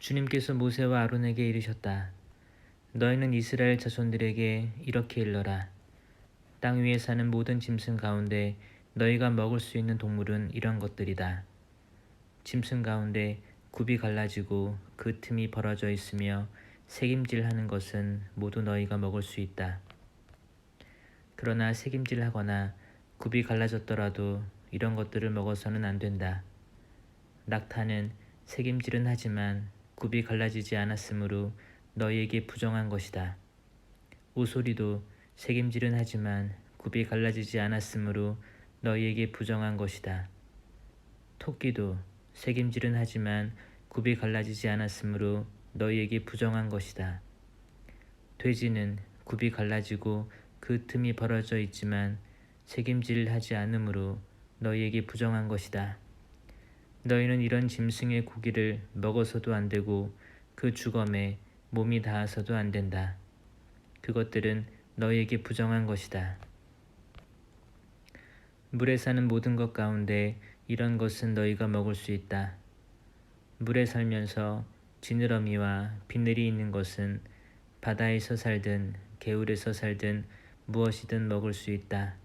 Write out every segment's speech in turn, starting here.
주님께서 모세와 아론에게 이르셨다. 너희는 이스라엘 자손들에게 이렇게 일러라. 땅 위에 사는 모든 짐승 가운데 너희가 먹을 수 있는 동물은 이런 것들이다. 짐승 가운데 굽이 갈라지고 그 틈이 벌어져 있으며 새김질하는 것은 모두 너희가 먹을 수 있다. 그러나 새김질하거나 굽이 갈라졌더라도 이런 것들을 먹어서는 안 된다. 낙타는 새김질은 하지만 굽이 갈라지지 않았으므로 너희에게 부정한 것이다. 오소리도 새김질은 하지만 굽이 갈라지지 않았으므로 너희에게 부정한 것이다. 토끼도 새김질은 하지만 굽이 갈라지지 않았으므로 너희에게 부정한 것이다. 돼지는 굽이 갈라지고 그 틈이 벌어져 있지만 새김질하지 않으므로 너희에게 부정한 것이다. 너희는 이런 짐승의 고기를 먹어서도 안 되고 그 주검에 몸이 닿아서도 안 된다. 그것들은 너희에게 부정한 것이다. 물에 사는 모든 것 가운데 이런 것은 너희가 먹을 수 있다. 물에 살면서 지느러미와 비늘이 있는 것은 바다에서 살든 개울에서 살든 무엇이든 먹을 수 있다.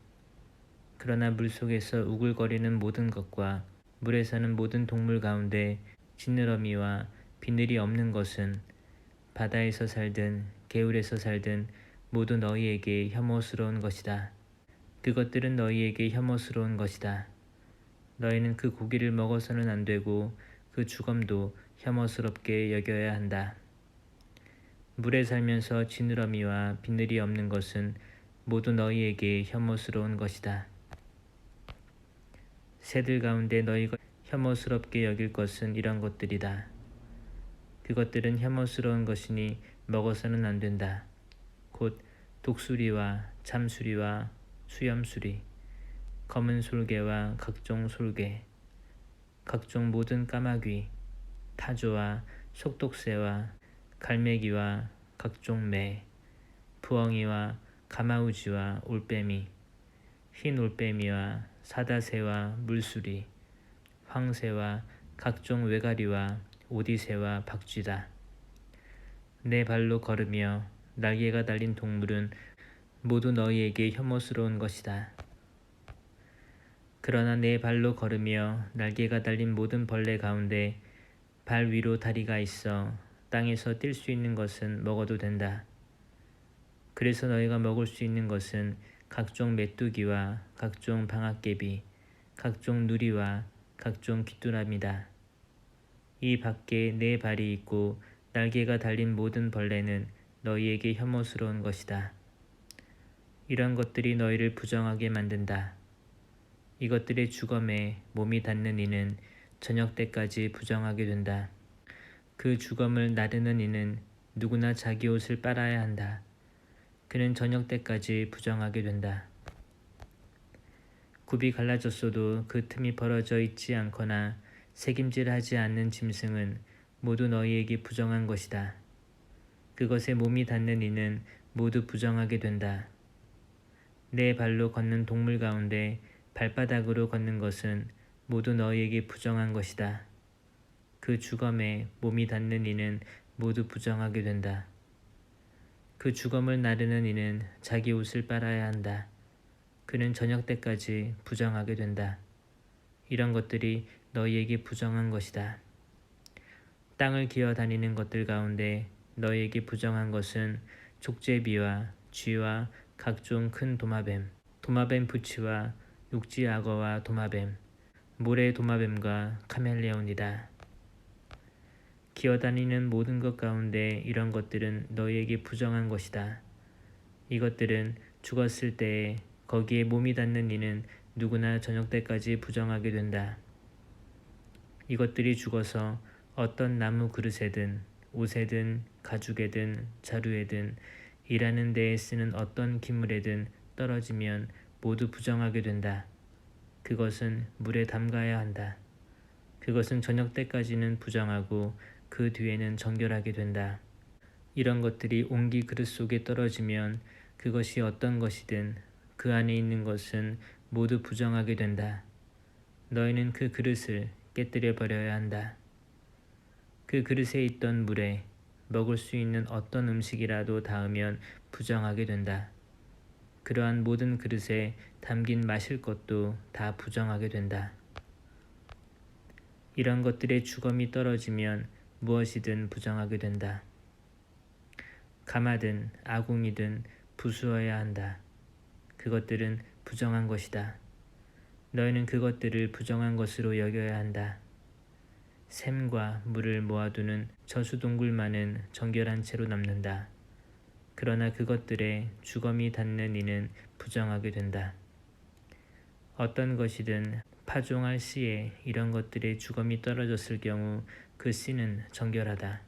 그러나 물속에서 우글거리는 모든 것과 물에 사는 모든 동물 가운데 지느러미와 비늘이 없는 것은 바다에서 살든 개울에서 살든 모두 너희에게 혐오스러운 것이다. 그것들은 너희에게 혐오스러운 것이다. 너희는 그 고기를 먹어서는 안 되고 그 주검도 혐오스럽게 여겨야 한다. 물에 살면서 지느러미와 비늘이 없는 것은 모두 너희에게 혐오스러운 것이다. 새들 가운데 너희가 혐오스럽게 여길 것은 이런 것들이다. 그것들은 혐오스러운 것이니 먹어서는 안 된다. 곧 독수리와 참수리와 수염수리, 검은 솔개와 각종 솔개, 각종 모든 까마귀, 타조와 속독새와 갈매기와 각종 매, 부엉이와 가마우지와 올빼미, 흰 올빼미와 사다새와 물수리, 황새와 각종 외가리와 오디새와 박쥐다. 내 발로 걸으며 날개가 달린 동물은 모두 너희에게 혐오스러운 것이다. 그러나 내 발로 걸으며 날개가 달린 모든 벌레 가운데 발 위로 다리가 있어 땅에서 뛸 수 있는 것은 먹어도 된다. 그래서 너희가 먹을 수 있는 것은 각종 메뚜기와 각종 방앗개비, 각종 누리와 각종 귀뚜라미다. 이 밖에 네 발이 있고 날개가 달린 모든 벌레는 너희에게 혐오스러운 것이다. 이런 것들이 너희를 부정하게 만든다. 이것들의 주검에 몸이 닿는 이는 저녁 때까지 부정하게 된다. 그 주검을 나르는 이는 누구나 자기 옷을 빨아야 한다. 그는 저녁 때까지 부정하게 된다. 굽이 갈라졌어도 그 틈이 벌어져 있지 않거나 새김질하지 않는 짐승은 모두 너희에게 부정한 것이다. 그것에 몸이 닿는 이는 모두 부정하게 된다. 내 발로 걷는 동물 가운데 발바닥으로 걷는 것은 모두 너희에게 부정한 것이다. 그 주검에 몸이 닿는 이는 모두 부정하게 된다. 그 주검을 나르는 이는 자기 옷을 빨아야 한다. 그는 저녁 때까지 부정하게 된다. 이런 것들이 너희에게 부정한 것이다. 땅을 기어다니는 것들 가운데 너희에게 부정한 것은 족제비와 쥐와 각종 큰 도마뱀, 도마뱀 부치와 육지 악어와 도마뱀, 모래 도마뱀과 카멜레온이다. 기어다니는 모든 것 가운데 이런 것들은 너희에게 부정한 것이다. 이것들은 죽었을 때에 거기에 몸이 닿는 이는 누구나 저녁 때까지 부정하게 된다. 이것들이 죽어서 어떤 나무 그릇에든 옷에든 가죽에든 자루에든 일하는 데에 쓰는 어떤 기물에든 떨어지면 모두 부정하게 된다. 그것은 물에 담가야 한다. 그것은 저녁 때까지는 부정하고 그 뒤에는 정결하게 된다. 이런 것들이 옹기 그릇 속에 떨어지면 그것이 어떤 것이든 그 안에 있는 것은 모두 부정하게 된다. 너희는 그 그릇을 깨뜨려 버려야 한다. 그 그릇에 있던 물에 먹을 수 있는 어떤 음식이라도 닿으면 부정하게 된다. 그러한 모든 그릇에 담긴 마실 것도 다 부정하게 된다. 이런 것들의 주검이 떨어지면 무엇이든 부정하게 된다. 가마든 아궁이든 부수어야 한다. 그것들은 부정한 것이다. 너희는 그것들을 부정한 것으로 여겨야 한다. 샘과 물을 모아두는 저수동굴만은 정결한 채로 남는다. 그러나 그것들에 주검이 닿는 이는 부정하게 된다. 어떤 것이든 파종할 씨에 이런 것들의 주검이 떨어졌을 경우 그 씨는 정결하다.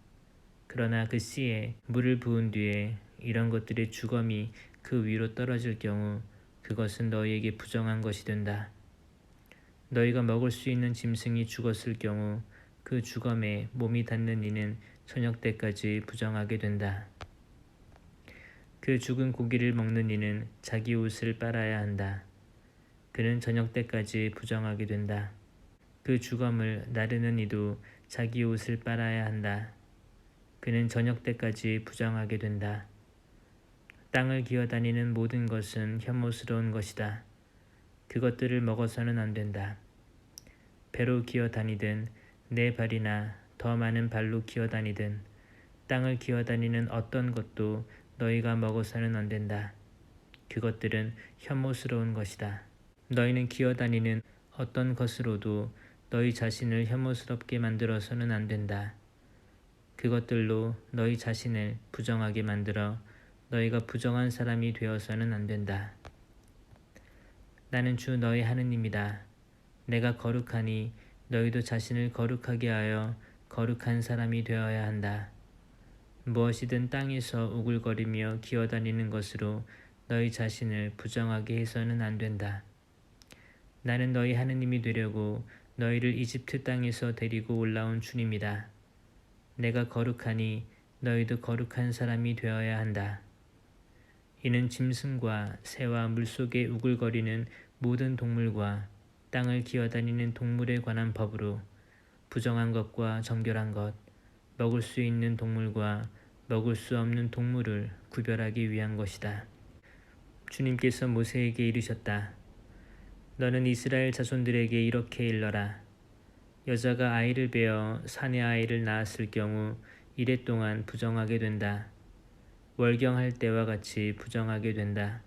그러나 그 씨에 물을 부은 뒤에 이런 것들의 주검이 그 위로 떨어질 경우 그것은 너희에게 부정한 것이 된다. 너희가 먹을 수 있는 짐승이 죽었을 경우 그 주검에 몸이 닿는 이는 저녁 때까지 부정하게 된다. 그 죽은 고기를 먹는 이는 자기 옷을 빨아야 한다. 그는 저녁 때까지 부정하게 된다. 그 주검을 나르는 이도 자기 옷을 빨아야 한다. 그는 저녁 때까지 부정하게 된다. 땅을 기어다니는 모든 것은 혐오스러운 것이다. 그것들을 먹어서는 안 된다. 배로 기어다니든 네 발이나 더 많은 발로 기어다니든 땅을 기어다니는 어떤 것도 너희가 먹어서는 안 된다. 그것들은 혐오스러운 것이다. 너희는 기어다니는 어떤 것으로도 너희 자신을 혐오스럽게 만들어서는 안 된다. 그것들로 너희 자신을 부정하게 만들어 너희가 부정한 사람이 되어서는 안 된다. 나는 주 너희 하느님이다. 내가 거룩하니 너희도 자신을 거룩하게 하여 거룩한 사람이 되어야 한다. 무엇이든 땅에서 우글거리며 기어다니는 것으로 너희 자신을 부정하게 해서는 안 된다. 나는 너희 하느님이 되려고 너희를 이집트 땅에서 데리고 올라온 주님이다. 내가 거룩하니 너희도 거룩한 사람이 되어야 한다. 이는 짐승과 새와 물속에 우글거리는 모든 동물과 땅을 기어다니는 동물에 관한 법으로 부정한 것과 정결한 것, 먹을 수 있는 동물과 먹을 수 없는 동물을 구별하기 위한 것이다. 주님께서 모세에게 이르셨다. 너는 이스라엘 자손들에게 이렇게 일러라. 여자가 아이를 베어 사내 아이를 낳았을 경우 이래 동안 부정하게 된다. 월경할 때와 같이 부정하게 된다.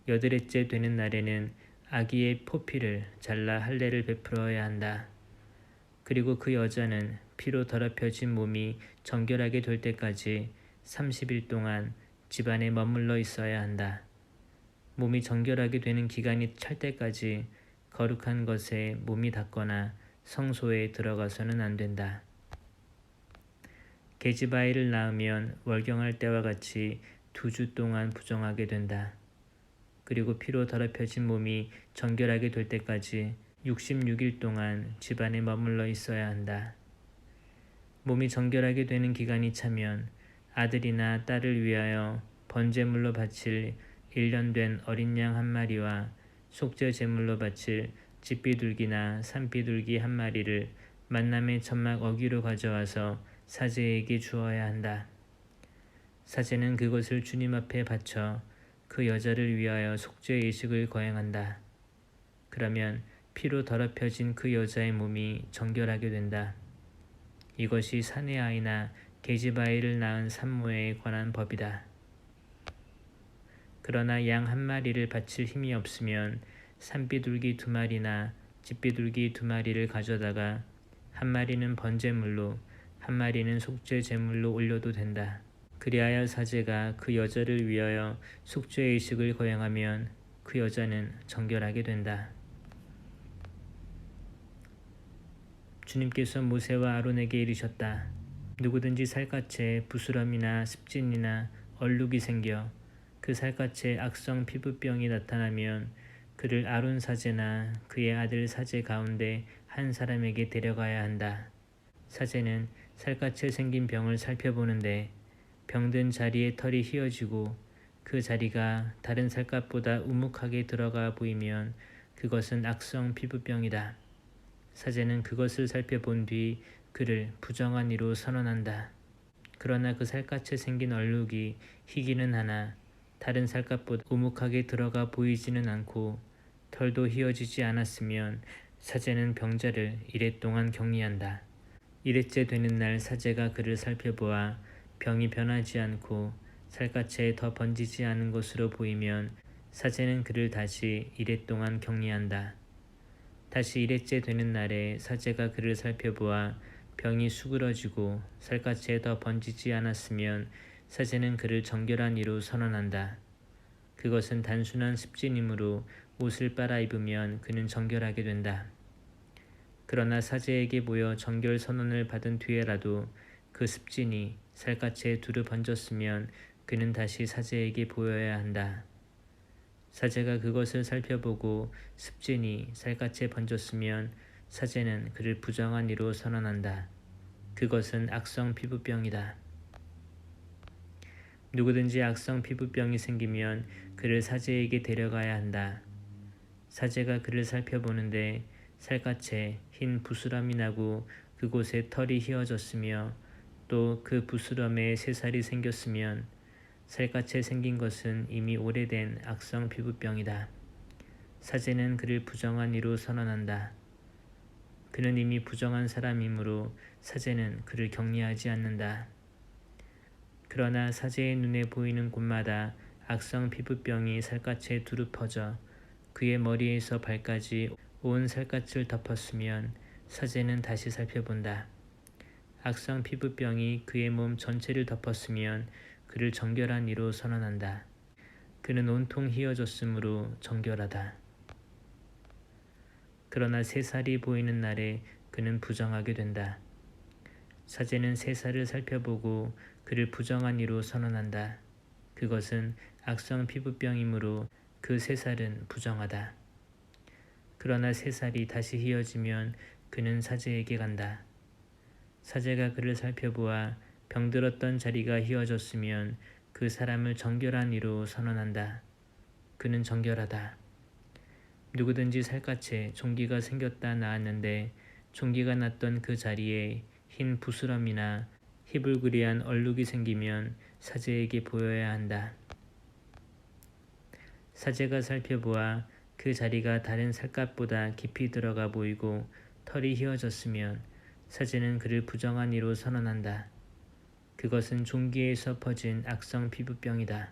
여드레째 되는 날에는 아기의 포피를 잘라 할례를 베풀어야 한다. 그리고 그 여자는 피로 더럽혀진 몸이 정결하게 될 때까지 30일 동안 집안에 머물러 있어야 한다. 몸이 정결하게 되는 기간이 찰 때까지 거룩한 것에 몸이 닿거나 성소에 들어가서는 안 된다. 계집아이를 낳으면 월경할 때와 같이 2주 동안 부정하게 된다. 그리고 피로 더럽혀진 몸이 정결하게 될 때까지 66일 동안 집안에 머물러 있어야 한다. 몸이 정결하게 되는 기간이 차면 아들이나 딸을 위하여 번제물로 바칠 1년 된 어린 양 한 마리와 속죄 제물로 바칠 집비둘기나 산비둘기 한 마리를 만남의 천막 어기로 가져와서 사제에게 주어야 한다. 사제는 그것을 주님 앞에 바쳐 그 여자를 위하여 속죄 예식을 거행한다. 그러면 피로 더럽혀진 그 여자의 몸이 정결하게 된다. 이것이 사내 아이나 계집 아이를 낳은 산모에 관한 법이다. 그러나 양 한 마리를 바칠 힘이 없으면 산비둘기 2마리나 집비둘기 2마리를 가져다가 한 마리는 번제물로 한 마리는 속죄 제물로 올려도 된다. 그리하여 사제가 그 여자를 위하여 속죄 의식을 거행하면 그 여자는 정결하게 된다. 주님께서 모세와 아론에게 이르셨다. 누구든지 살갗에 부스럼이나 습진이나 얼룩이 생겨 그 살갗에 악성 피부병이 나타나면 그를 아론 사제나 그의 아들 사제 가운데 한 사람에게 데려가야 한다. 사제는 살갗에 생긴 병을 살펴보는데 병든 자리에 털이 휘어지고 그 자리가 다른 살갗보다 우묵하게 들어가 보이면 그것은 악성 피부병이다. 사제는 그것을 살펴본 뒤 그를 부정한 이로 선언한다. 그러나 그 살갗에 생긴 얼룩이 희기는 하나 다른 살갗보다 우묵하게 들어가 보이지는 않고 털도 휘어지지 않았으면 사제는 병자를 이랫 동안 격리한다. 이렛째 되는 날 사제가 그를 살펴보아 병이 변하지 않고 살갗에 더 번지지 않은 것으로 보이면 사제는 그를 다시 이랫 동안 격리한다. 다시 이렛째 되는 날에 사제가 그를 살펴보아 병이 수그러지고 살갗에 더 번지지 않았으면 사제는 그를 정결한 이로 선언한다. 그것은 단순한 습진이므로 옷을 빨아 입으면 그는 정결하게 된다. 그러나 사제에게 모여 정결 선언을 받은 뒤에라도 그 습진이 살갗에 두루 번졌으면 그는 다시 사제에게 보여야 한다. 사제가 그것을 살펴보고 습진이 살갗에 번졌으면 사제는 그를 부정한 이로 선언한다. 그것은 악성 피부병이다. 누구든지 악성 피부병이 생기면 그를 사제에게 데려가야 한다. 사제가 그를 살펴보는데 살갗에 흰 부스럼이 나고 그곳에 털이 휘어졌으며 또 그 부스럼에 새살이 생겼으면 살갗에 생긴 것은 이미 오래된 악성 피부병이다. 사제는 그를 부정한 이로 선언한다. 그는 이미 부정한 사람이므로 사제는 그를 격리하지 않는다. 그러나 사제의 눈에 보이는 곳마다 악성 피부병이 살갗에 두루 퍼져 그의 머리에서 발까지 온 살갗을 덮었으면 사제는 다시 살펴본다. 악성 피부병이 그의 몸 전체를 덮었으면 그를 정결한 이로 선언한다. 그는 온통 휘어졌으므로 정결하다. 그러나 새살이 보이는 날에 그는 부정하게 된다. 사제는 새살을 살펴보고 그를 부정한 이로 선언한다. 그것은 악성 피부병이므로 그 새살은 부정하다. 그러나 새살이 다시 휘어지면 그는 사제에게 간다. 사제가 그를 살펴보아 병들었던 자리가 휘어졌으면 그 사람을 정결한 이로 선언한다. 그는 정결하다. 누구든지 살갗에 종기가 생겼다 나았는데 종기가 났던 그 자리에 흰 부스럼이나 희불그레한 얼룩이 생기면 사제에게 보여야 한다. 사제가 살펴보아 그 자리가 다른 살갗보다 깊이 들어가 보이고 털이 휘어졌으면 사제는 그를 부정한 이로 선언한다. 그것은 종기에서 퍼진 악성 피부병이다.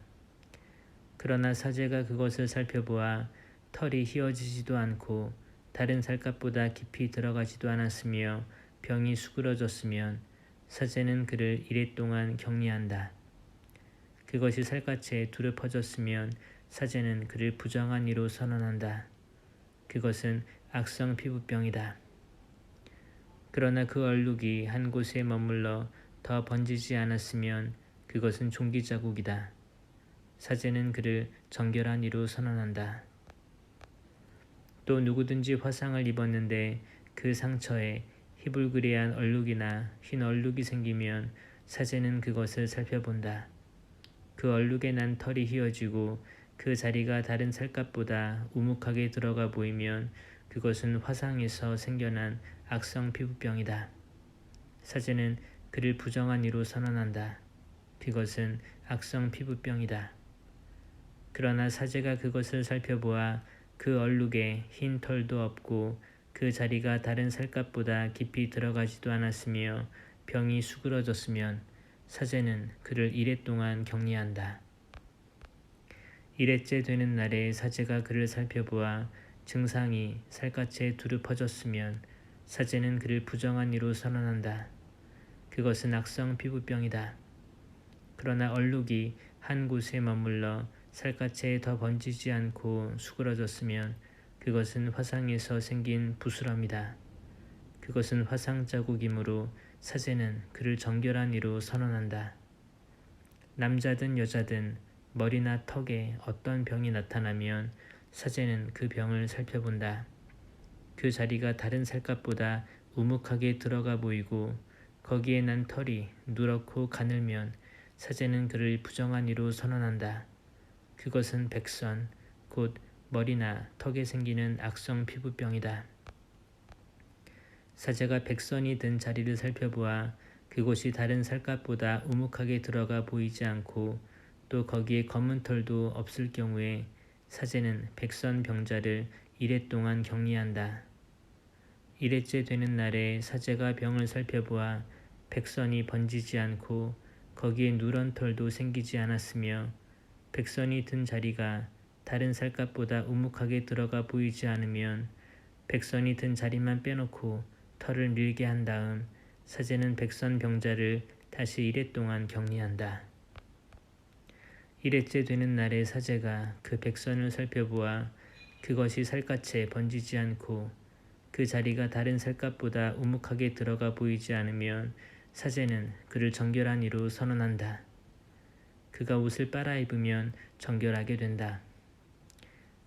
그러나 사제가 그것을 살펴보아 털이 휘어지지도 않고 다른 살갗보다 깊이 들어가지도 않았으며 병이 수그러졌으면 사제는 그를 이랫 동안 격리한다. 그것이 살갗에 두루 퍼졌으면 사제는 그를 부정한 이로 선언한다. 그것은 악성 피부병이다. 그러나 그 얼룩이 한 곳에 머물러 더 번지지 않았으면 그것은 종기 자국이다. 사제는 그를 정결한 이로 선언한다. 또 누구든지 화상을 입었는데 그 상처에 희불그레한 얼룩이나 흰 얼룩이 생기면 사제는 그것을 살펴본다. 그 얼룩에 난 털이 휘어지고 그 자리가 다른 살갗보다 우묵하게 들어가 보이면 그것은 화상에서 생겨난 악성 피부병이다. 사제는 그를 부정한 이로 선언한다. 그것은 악성 피부병이다. 그러나 사제가 그것을 살펴보아 그 얼룩에 흰 털도 없고 그 자리가 다른 살갗보다 깊이 들어가지도 않았으며 병이 수그러졌으면 사제는 그를 이랫 동안 격리한다. 이렛째 되는 날에 사제가 그를 살펴보아 증상이 살갗에 두루 퍼졌으면 사제는 그를 부정한 이로 선언한다. 그것은 악성 피부병이다. 그러나 얼룩이 한 곳에 머물러 살갗에 더 번지지 않고 수그러졌으면 그것은 화상에서 생긴 부스럼이다. 그것은 화상 자국이므로 사제는 그를 정결한 이로 선언한다. 남자든 여자든 머리나 턱에 어떤 병이 나타나면 사제는 그 병을 살펴본다. 그 자리가 다른 살갗보다 우묵하게 들어가 보이고 거기에 난 털이 누렇고 가늘면 사제는 그를 부정한 이로 선언한다. 그것은 백선, 곧 머리나 턱에 생기는 악성 피부병이다. 사제가 백선이 든 자리를 살펴보아 그곳이 다른 살갗보다 우묵하게 들어가 보이지 않고 또 거기에 검은 털도 없을 경우에 사제는 백선 병자를 이레 동안 격리한다. 이레째 되는 날에 사제가 병을 살펴보아 백선이 번지지 않고 거기에 누런 털도 생기지 않았으며 백선이 든 자리가 다른 살갗보다 우묵하게 들어가 보이지 않으면 백선이 든 자리만 빼놓고 털을 밀게 한 다음 사제는 백선 병자를 다시 이레 동안 격리한다. 이레째 되는 날에 사제가 그 백선을 살펴보아 그것이 살갗에 번지지 않고 그 자리가 다른 살갗보다 우묵하게 들어가 보이지 않으면 사제는 그를 정결한 이로 선언한다. 그가 옷을 빨아입으면 정결하게 된다.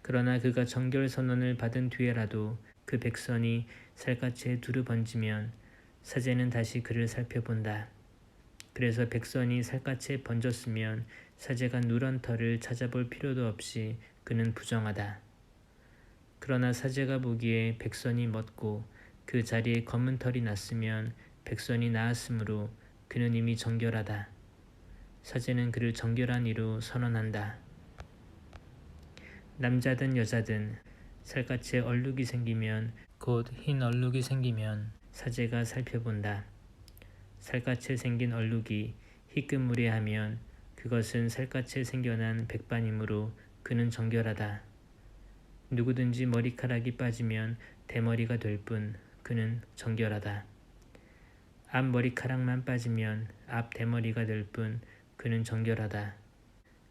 그러나 그가 정결 선언을 받은 뒤에라도 그 백선이 살갗에 두루 번지면 사제는 다시 그를 살펴본다. 그래서 백선이 살갗에 번졌으면 사제가 누런 털을 찾아볼 필요도 없이 그는 부정하다. 그러나 사제가 보기에 백선이 멎고 그 자리에 검은 털이 났으면 백선이 나았으므로 그는 이미 정결하다. 사제는 그를 정결한 이로 선언한다. 남자든 여자든 살갗에 얼룩이 생기면 곧 흰 얼룩이 생기면 사제가 살펴본다. 살갗에 생긴 얼룩이 희끗무례하면 그것은 살갗에 생겨난 백반이므로 그는 정결하다. 누구든지 머리카락이 빠지면 대머리가 될 뿐 그는 정결하다. 앞머리카락만 빠지면 앞대머리가 될 뿐 그는 정결하다.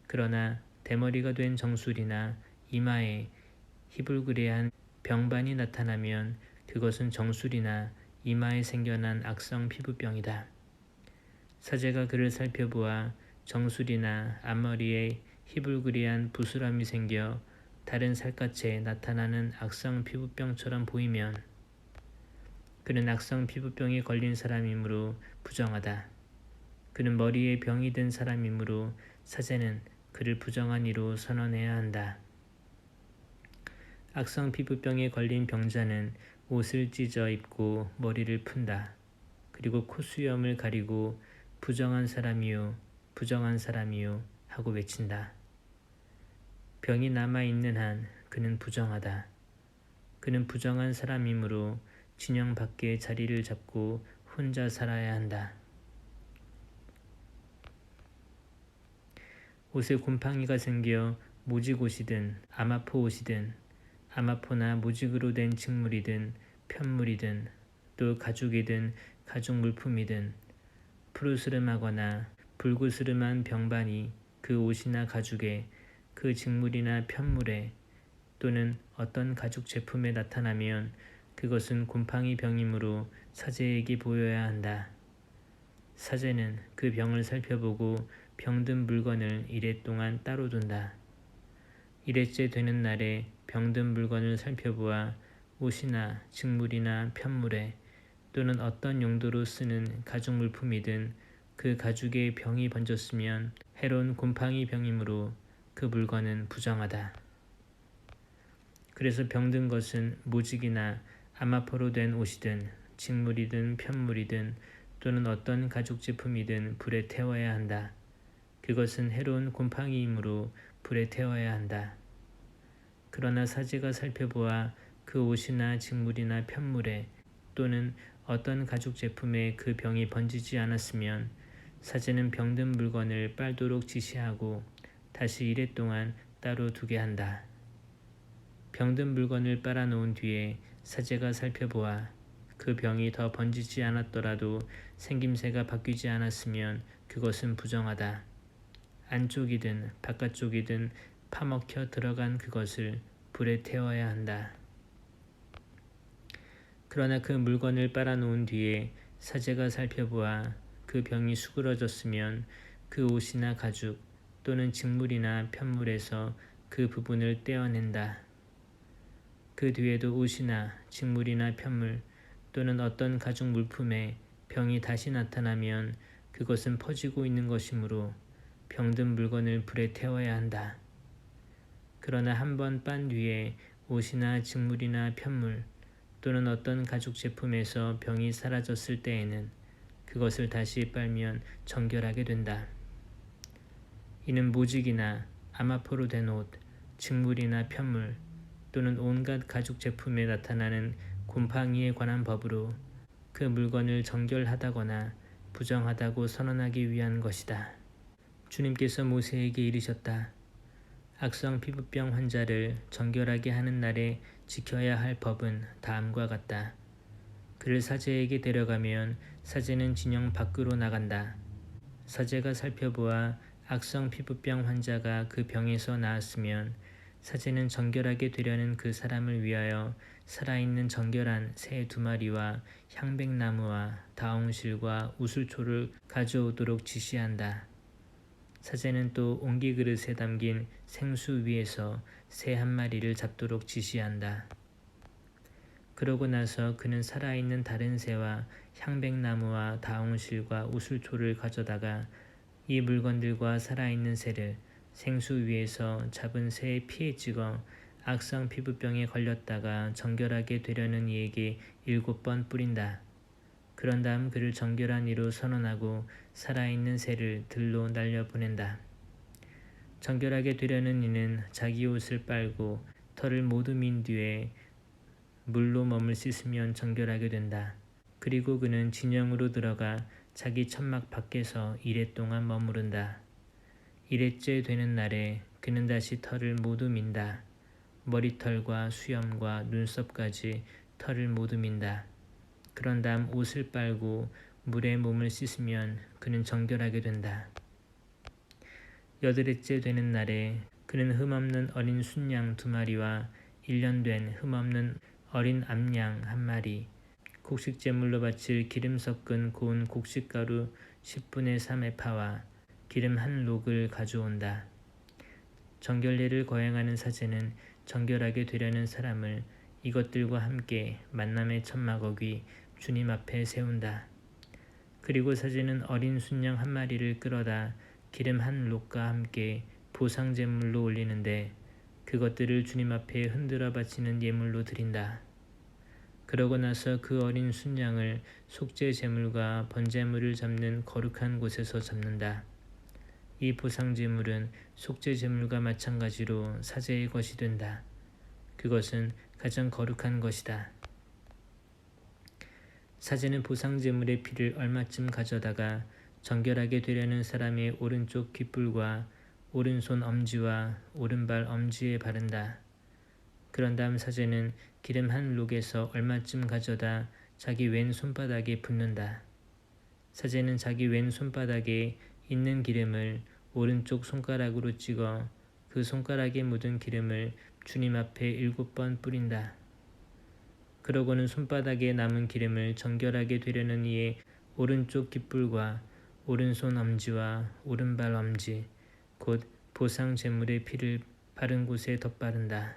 그러나 대머리가 된 정술이나 이마에 희불그레한 병반이 나타나면 그것은 정술이나 이마에 생겨난 악성 피부병이다. 사제가 그를 살펴보아 정술이나 앞머리에 희불그레한 부스럼이 생겨 다른 살갗에 나타나는 악성 피부병처럼 보이면 그는 악성 피부병에 걸린 사람이므로 부정하다. 그는 머리에 병이 든 사람이므로 사제는 그를 부정한 이로 선언해야 한다. 악성 피부병에 걸린 병자는 옷을 찢어 입고 머리를 푼다. 그리고 콧수염을 가리고 부정한 사람이요 부정한 사람이요 하고 외친다. 병이 남아있는 한 그는 부정하다. 그는 부정한 사람이므로 진영 밖에 자리를 잡고 혼자 살아야 한다. 옷에 곰팡이가 생겨 모직옷이든 아마포 옷이든 아마포나 모직으로 된 직물이든 편물이든 또 가죽이든 가죽 물품이든 푸르스름하거나 불구스름한 병반이 그 옷이나 가죽에 그 직물이나 편물에 또는 어떤 가죽 제품에 나타나면 그것은 곰팡이 병이므로 사제에게 보여야 한다. 사제는 그 병을 살펴보고 병든 물건을 이레 동안 따로 둔다. 이레째 되는 날에 병든 물건을 살펴보아 옷이나 직물이나 편물에 또는 어떤 용도로 쓰는 가죽 물품이든 그 가죽에 병이 번졌으면 해로운 곰팡이 병이므로 그 물건은 부정하다. 그래서 병든 것은 모직이나 아마포로 된 옷이든 직물이든 편물이든 또는 어떤 가죽 제품이든 불에 태워야 한다. 그것은 해로운 곰팡이이므로 불에 태워야 한다. 그러나 사제가 살펴보아 그 옷이나 직물이나 편물에 또는 어떤 가죽 제품에 그 병이 번지지 않았으면 사제는 병든 물건을 빨도록 지시하고 다시 이레 동안 따로 두게 한다. 병든 물건을 빨아놓은 뒤에 사제가 살펴보아 그 병이 더 번지지 않았더라도 생김새가 바뀌지 않았으면 그것은 부정하다. 안쪽이든 바깥쪽이든 파먹혀 들어간 그것을 불에 태워야 한다. 그러나 그 물건을 빨아놓은 뒤에 사제가 살펴보아 그 병이 수그러졌으면 그 옷이나 가죽 또는 직물이나 편물에서 그 부분을 떼어낸다. 그 뒤에도 옷이나 직물이나 편물 또는 어떤 가죽 물품에 병이 다시 나타나면 그것은 퍼지고 있는 것이므로 병든 물건을 불에 태워야 한다. 그러나 한 번 빤 뒤에 옷이나 직물이나 편물 또는 어떤 가죽 제품에서 병이 사라졌을 때에는 그것을 다시 빨면 정결하게 된다. 이는 모직이나 아마포로 된 옷, 직물이나 편물 또는 온갖 가죽 제품에 나타나는 곰팡이에 관한 법으로 그 물건을 정결하다거나 부정하다고 선언하기 위한 것이다. 주님께서 모세에게 이르셨다. 악성 피부병 환자를 정결하게 하는 날에 지켜야 할 법은 다음과 같다. 그를 사제에게 데려가면 사제는 진영 밖으로 나간다. 사제가 살펴보아 악성 피부병 환자가 그 병에서 나았으면 사제는 정결하게 되려는 그 사람을 위하여 살아있는 정결한 새 2마리와 향백나무와 다홍실과 우슬초를 가져오도록 지시한다. 사제는 또 옹기 그릇에 담긴 생수 위에서 새 1마리를 잡도록 지시한다. 그러고 나서 그는 살아있는 다른 새와 향백나무와 다홍실과 우슬초를 가져다가 이 물건들과 살아있는 새를 생수 위에서 잡은 새의 피에 찍어 악성 피부병에 걸렸다가 정결하게 되려는 이에게 7번 뿌린다. 그런 다음 그를 정결한 이로 선언하고 살아있는 새를 들로 날려보낸다. 정결하게 되려는 이는 자기 옷을 빨고 털을 모두 민 뒤에 물로 몸을 씻으면 정결하게 된다. 그리고 그는 진영으로 들어가 자기 천막 밖에서 이레 동안 머무른다. 이레째 되는 날에 그는 다시 털을 모두 민다. 머리털과 수염과 눈썹까지 털을 모두 민다. 그런 다음 옷을 빨고 물에 몸을 씻으면 그는 정결하게 된다. 8일째 되는 날에 그는 흠없는 어린 순양 2마리와 1년 된 흠없는 어린 암양 1마리, 곡식제물로 바칠 기름 섞은 고운 곡식가루 10분의 3에파와 기름 1록을 가져온다. 정결례를 거행하는 사제는 정결하게 되려는 사람을 이것들과 함께 만남의 천막어귀 주님 앞에 세운다. 그리고 사제는 어린 순양 1마리를 끌어다 기름 1록과 함께 보상제물로 올리는데 그것들을 주님 앞에 흔들어 바치는 예물로 드린다. 그러고 나서 그 어린 순양을 속죄제물과 번제물을 잡는 거룩한 곳에서 잡는다. 이 보상제물은 속죄제물과 마찬가지로 사제의 것이 된다. 그것은 가장 거룩한 것이다. 사제는 보상제물의 피를 얼마쯤 가져다가 정결하게 되려는 사람의 오른쪽 귓불과 오른손 엄지와 오른발 엄지에 바른다. 그런 다음 사제는 기름 1록에서 얼마쯤 가져다 자기 왼 손바닥에 붓는다. 사제는 자기 왼 손바닥에 있는 기름을 오른쪽 손가락으로 찍어 그 손가락에 묻은 기름을 주님 앞에 7번 뿌린다. 그러고는 손바닥에 남은 기름을 정결하게 되려는 이의 오른쪽 귓불과 오른손 엄지와 오른발 엄지 곧 보상 제물의 피를 바른 곳에 덧바른다.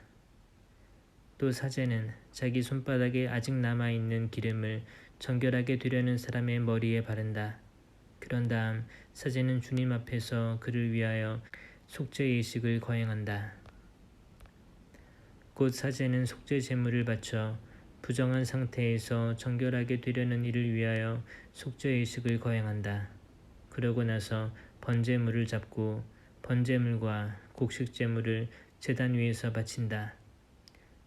또 사제는 자기 손바닥에 아직 남아있는 기름을 정결하게 되려는 사람의 머리에 바른다. 그런 다음 사제는 주님 앞에서 그를 위하여 속죄 예식을 거행한다. 곧 사제는 속죄 제물을 바쳐 부정한 상태에서 정결하게 되려는 이를 위하여 속죄 예식을 거행한다. 그러고 나서 번제물을 잡고 번제물과 곡식제물을 제단 위에서 바친다.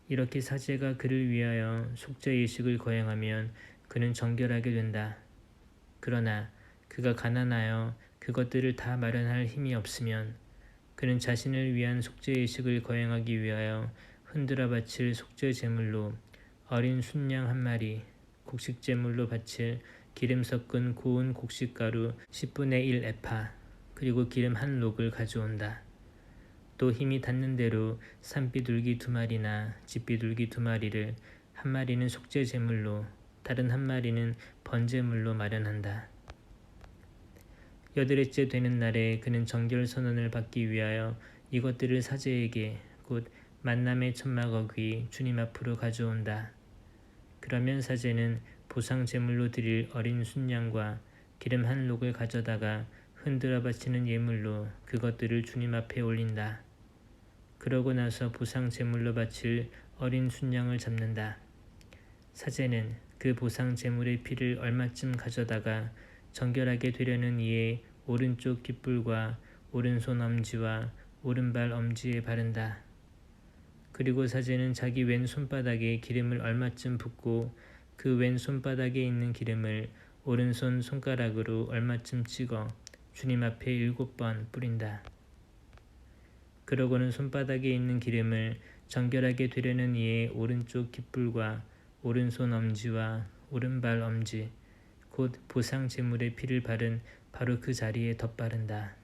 이렇게 사제가 그를 위하여 속죄 예식을 거행하면 그는 정결하게 된다. 그러나 그가 가난하여 그것들을 다 마련할 힘이 없으면 그는 자신을 위한 속죄 예식을 거행하기 위하여 흔들어 바칠 속죄 제물로 어린 순양 1마리, 곡식 제물로 바칠 기름 섞은 고운 곡식가루 10분의 1 에파, 그리고 기름 1록을 가져온다. 또 힘이 닿는 대로 산비둘기 2마리나 집비둘기 2마리를 1마리는 속죄 제물로 다른 1마리는 번제물로 마련한다. 8일째 되는 날에 그는 정결 선언을 받기 위하여 이것들을 사제에게 곧 만남의 천막어귀 주님 앞으로 가져온다. 그러면 사제는 보상 제물로 드릴 어린 순양과 기름 1록을 가져다가 흔들어 바치는 예물로 그것들을 주님 앞에 올린다. 그러고 나서 보상 제물로 바칠 어린 순양을 잡는다. 사제는 그 보상 제물의 피를 얼마쯤 가져다가 정결하게 되려는 이의 오른쪽 깃불과 오른손 엄지와 오른발 엄지에 바른다. 그리고 사제는 자기 왼 손바닥에 기름을 얼마쯤 붓고 그 왼 손바닥에 있는 기름을 오른손 손가락으로 얼마쯤 찍어 주님 앞에 7번 뿌린다. 그러고는 손바닥에 있는 기름을 정결하게 되려는 이의 오른쪽 깃불과 오른손 엄지와 오른발 엄지 곧 보상 제물의 피를 바른 바로 그 자리에 덧바른다.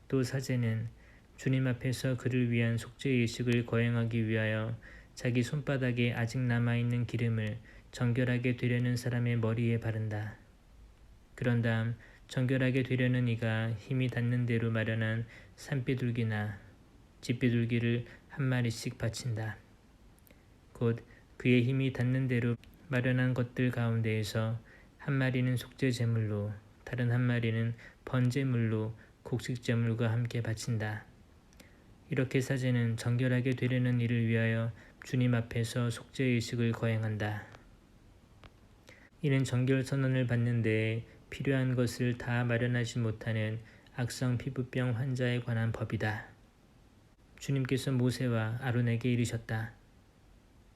또 사제는 주님 앞에서 그를 위한 속죄 예식을 거행하기 위하여 자기 손바닥에 아직 남아있는 기름을 정결하게 되려는 사람의 머리에 바른다. 그런 다음 정결하게 되려는 이가 힘이 닿는 대로 마련한 산비둘기나 집비둘기를 한 마리씩 바친다. 곧 그의 힘이 닿는 대로 마련한 것들 가운데에서 한 마리는 속죄 제물로 다른 한 마리는 번제물로 곡식 제물과 함께 바친다. 이렇게 사제는 정결하게 되려는 이를 위하여 주님 앞에서 속죄 의식을 거행한다. 이는 정결 선언을 받는 데에 필요한 것을 다 마련하지 못하는 악성 피부병 환자에 관한 법이다. 주님께서 모세와 아론에게 이르셨다.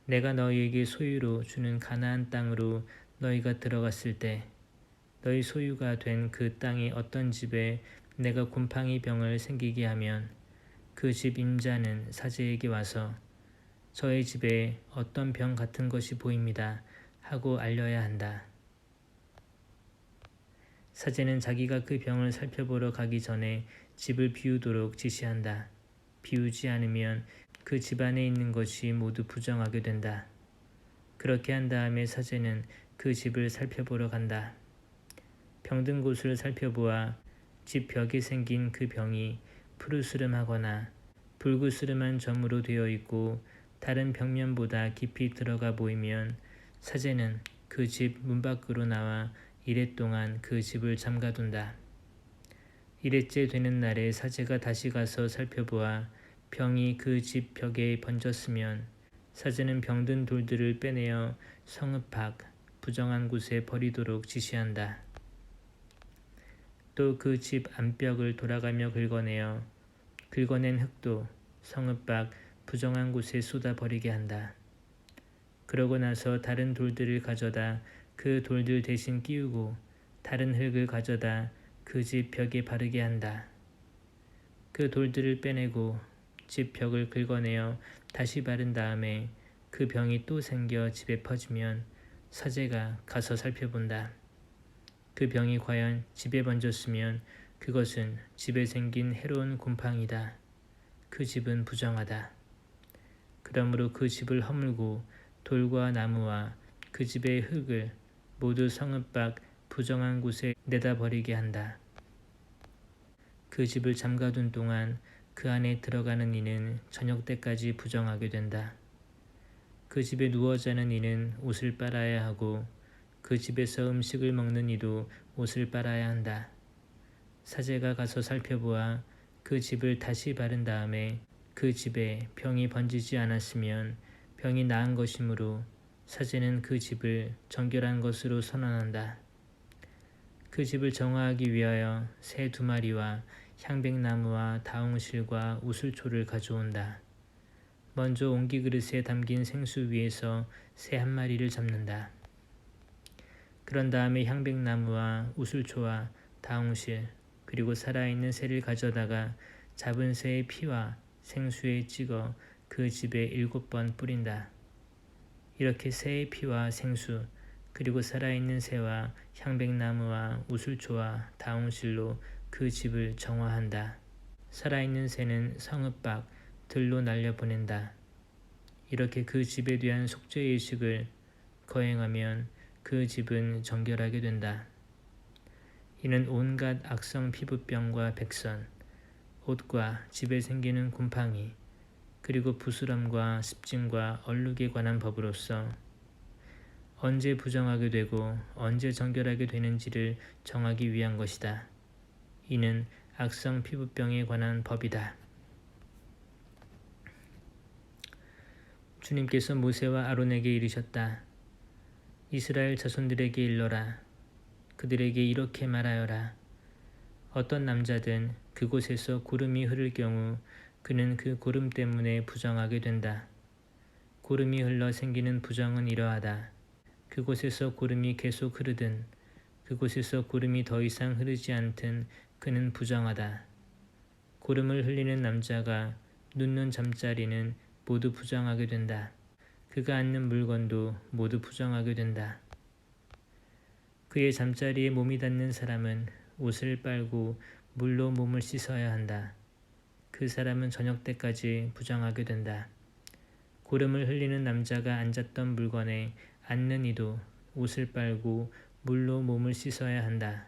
내가 너희에게 소유로 주는 가나안 땅으로 너희가 들어갔을 때 너희 소유가 된 그 땅의 어떤 집에 내가 곰팡이 병을 생기게 하면 그 집 임자는 사제에게 와서 저의 집에 어떤 병 같은 것이 보입니다 하고 알려야 한다. 사제는 자기가 그 병을 살펴보러 가기 전에 집을 비우도록 지시한다. 비우지 않으면 그 집안에 있는 것이 모두 부정하게 된다. 그렇게 한 다음에 사제는 그 집을 살펴보러 간다. 병든 곳을 살펴보아 집 벽에 생긴 그 병이 푸르스름하거나 불구스름한 점으로 되어 있고 다른 벽면보다 깊이 들어가 보이면 사제는 그 집 문 밖으로 나와 이레 동안 그 집을 잠가둔다. 이레째 되는 날에 사제가 다시 가서 살펴보아 병이 그 집 벽에 번졌으면 사제는 병든 돌들을 빼내어 성읍 밖 부정한 곳에 버리도록 지시한다. 또 그 집 안벽을 돌아가며 긁어낸 흙도 성읍 밖 부정한 곳에 쏟아 버리게 한다. 그러고 나서 다른 돌들을 가져다 그 돌들 대신 끼우고 다른 흙을 가져다 그 집 벽에 바르게 한다. 그 돌들을 빼내고 집 벽을 긁어내어 다시 바른 다음에 그 병이 또 생겨 집에 퍼지면 사제가 가서 살펴본다. 그 병이 과연 집에 번졌으면 그것은 집에 생긴 해로운 곰팡이다. 그 집은 부정하다. 그러므로 그 집을 허물고 돌과 나무와 그 집의 흙을 모두 성읍 밖 부정한 곳에 내다 버리게 한다. 그 집을 잠가둔 동안 그 안에 들어가는 이는 저녁 때까지 부정하게 된다. 그 집에 누워 자는 이는 옷을 빨아야 하고 그 집에서 음식을 먹는 이도 옷을 빨아야 한다. 사제가 가서 살펴보아 그 집을 다시 바른 다음에 그 집에 병이 번지지 않았으면 병이 나은 것이므로 사제는 그 집을 정결한 것으로 선언한다. 그 집을 정화하기 위하여 새 2마리와 향백나무와 다홍실과 우슬초를 가져온다. 먼저 옹기 그릇에 담긴 생수 위에서 새 1마리를 잡는다. 그런 다음에 향백나무와 우슬초와 다홍실 그리고 살아있는 새를 가져다가 잡은 새의 피와 생수에 찍어 그 집에 7번 뿌린다. 이렇게 새의 피와 생수 그리고 살아있는 새와 향백나무와 우슬초와 다홍실로 그 집을 정화한다. 살아있는 새는 성읍 밖 들로 날려보낸다. 이렇게 그 집에 대한 속죄 의식을 거행하면 그 집은 정결하게 된다. 이는 온갖 악성 피부병과 백선, 옷과 집에 생기는 곰팡이, 그리고 부스럼과 습진과 얼룩에 관한 법으로서 언제 부정하게 되고 언제 정결하게 되는지를 정하기 위한 것이다. 이는 악성 피부병에 관한 법이다. 주님께서 모세와 아론에게 이르셨다. 이스라엘 자손들에게 일러라. 그들에게 이렇게 말하여라. 어떤 남자든 그곳에서 구름이 흐를 경우 그는 그 구름 때문에 부정하게 된다. 구름이 흘러 생기는 부정은 이러하다. 그곳에서 구름이 계속 흐르든 그곳에서 구름이 더 이상 흐르지 않든 그는 부정하다. 구름을 흘리는 남자가 눕는 잠자리는 모두 부정하게 된다. 그가 앉는 물건도 모두 부정하게 된다. 그의 잠자리에 몸이 닿는 사람은 옷을 빨고 물로 몸을 씻어야 한다. 그 사람은 저녁 때까지 부정하게 된다. 구름을 흘리는 남자가 앉았던 물건에 앉는 이도 옷을 빨고 물로 몸을 씻어야 한다.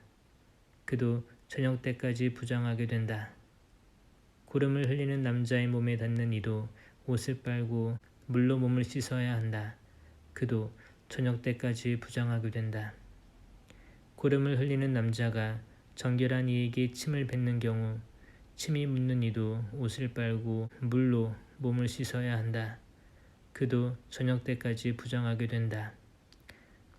그도 저녁 때까지 부정하게 된다. 구름을 흘리는 남자의 몸에 닿는 이도 옷을 빨고 물로 몸을 씻어야 한다. 그도 저녁 때까지 부정하게 된다. 구름을 흘리는 남자가 정결한 이에게 침을 뱉는 경우 침이 묻는 이도 옷을 빨고 물로 몸을 씻어야 한다. 그도 저녁 때까지 부정하게 된다.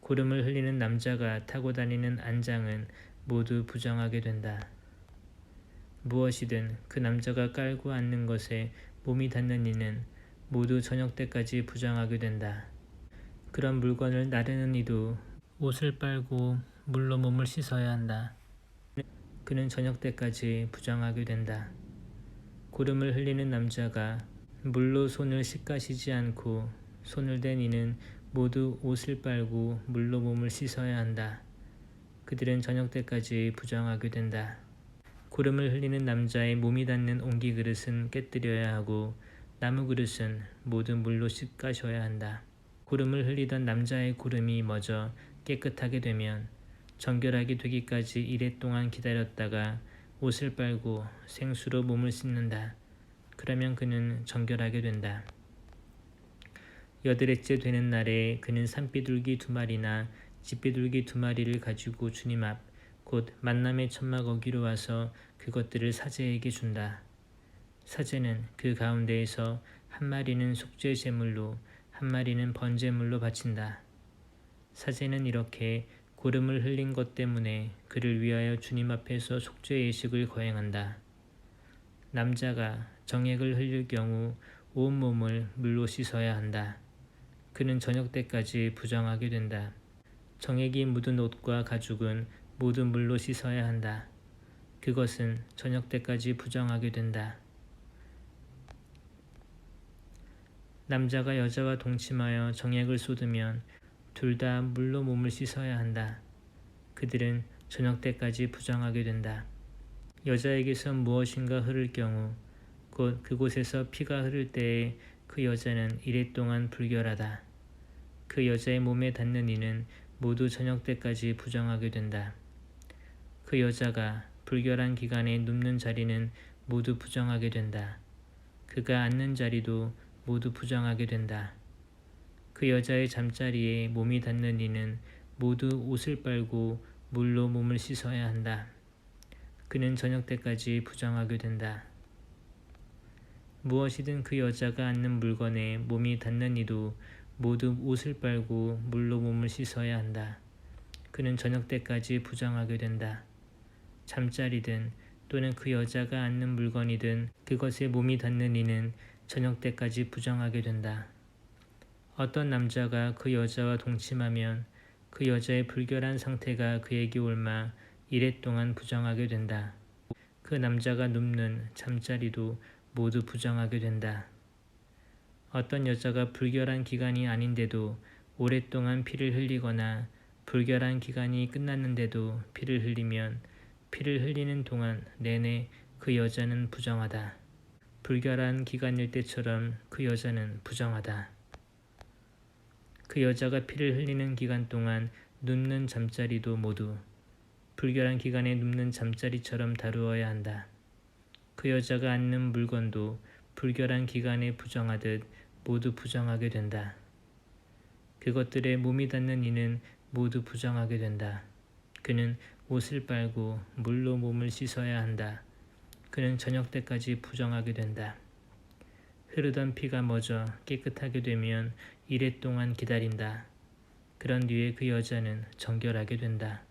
구름을 흘리는 남자가 타고 다니는 안장은 모두 부정하게 된다. 무엇이든 그 남자가 깔고 앉는 것에 몸이 닿는 이는 모두 저녁 때까지 부정하게 된다. 그런 물건을 나르는 이도 옷을 빨고 물로 몸을 씻어야 한다. 그는 저녁 때까지 부정하게 된다. 구름을 흘리는 남자가 물로 손을 씻가시지 않고 손을 댄 이는 모두 옷을 빨고 물로 몸을 씻어야 한다. 그들은 저녁 때까지 부정하게 된다. 구름을 흘리는 남자의 몸이 닿는 옹기 그릇은 깨뜨려야 하고 나무 그릇은 모두 물로 씻가셔야 한다. 구름을 흘리던 남자의 구름이 멎어 깨끗하게 되면 정결하게 되기까지 이래 동안 기다렸다가 옷을 빨고 생수로 몸을 씻는다. 그러면 그는 정결하게 된다. 여드레째 되는 날에 그는 산비둘기 2마리나 집비둘기 2마리를 가지고 주님 앞 곧 만남의 천막 어기로 와서 그것들을 사제에게 준다. 사제는 그 가운데에서 1마리는 속죄 제물로 1마리는 번제물로 바친다. 사제는 이렇게 구름을 흘린 것 때문에 그를 위하여 주님 앞에서 속죄 예식을 거행한다. 남자가 정액을 흘릴 경우 온 몸을 물로 씻어야 한다. 그는 저녁 때까지 부정하게 된다. 정액이 묻은 옷과 가죽은 모두 물로 씻어야 한다. 그것은 저녁 때까지 부정하게 된다. 남자가 여자와 동침하여 정액을 쏟으면 둘 다 물로 몸을 씻어야 한다. 그들은 저녁 때까지 부정하게 된다. 여자에게서 무엇인가 흐를 경우 곧 그곳에서 피가 흐를 때에 그 여자는 이래 동안 불결하다. 그 여자의 몸에 닿는 이는 모두 저녁 때까지 부정하게 된다. 그 여자가 불결한 기간에 눕는 자리는 모두 부정하게 된다. 그가 앉는 자리도 모두 부정하게 된다. 그 여자의 잠자리에 몸이 닿는 이는 모두 옷을 빨고 물로 몸을 씻어야 한다. 그는 저녁 때까지 부정하게 된다. 무엇이든 그 여자가 앉는 물건에 몸이 닿는 이도 모두 옷을 빨고 물로 몸을 씻어야 한다. 그는 저녁 때까지 부정하게 된다. 잠자리든 또는 그 여자가 앉는 물건이든 그것에 몸이 닿는 이는 저녁 때까지 부정하게 된다. 어떤 남자가 그 여자와 동침하면 그 여자의 불결한 상태가 그에게 옮아 이래 동안 부정하게 된다. 그 남자가 눕는 잠자리도 모두 부정하게 된다. 어떤 여자가 불결한 기간이 아닌데도 오랫동안 피를 흘리거나 불결한 기간이 끝났는데도 피를 흘리면 피를 흘리는 동안 내내 그 여자는 부정하다. 불결한 기간일 때처럼 그 여자는 부정하다. 그 여자가 피를 흘리는 기간 동안 눕는 잠자리도 모두 불결한 기간에 눕는 잠자리처럼 다루어야 한다. 그 여자가 앉는 물건도 불결한 기간에 부정하듯 모두 부정하게 된다. 그것들에 몸이 닿는 이는 모두 부정하게 된다. 그는 옷을 빨고 물로 몸을 씻어야 한다. 그는 저녁 때까지 부정하게 된다. 흐르던 피가 멎어 깨끗하게 되면 이래 동안 기다린다. 그런 뒤에 그 여자는 정결하게 된다.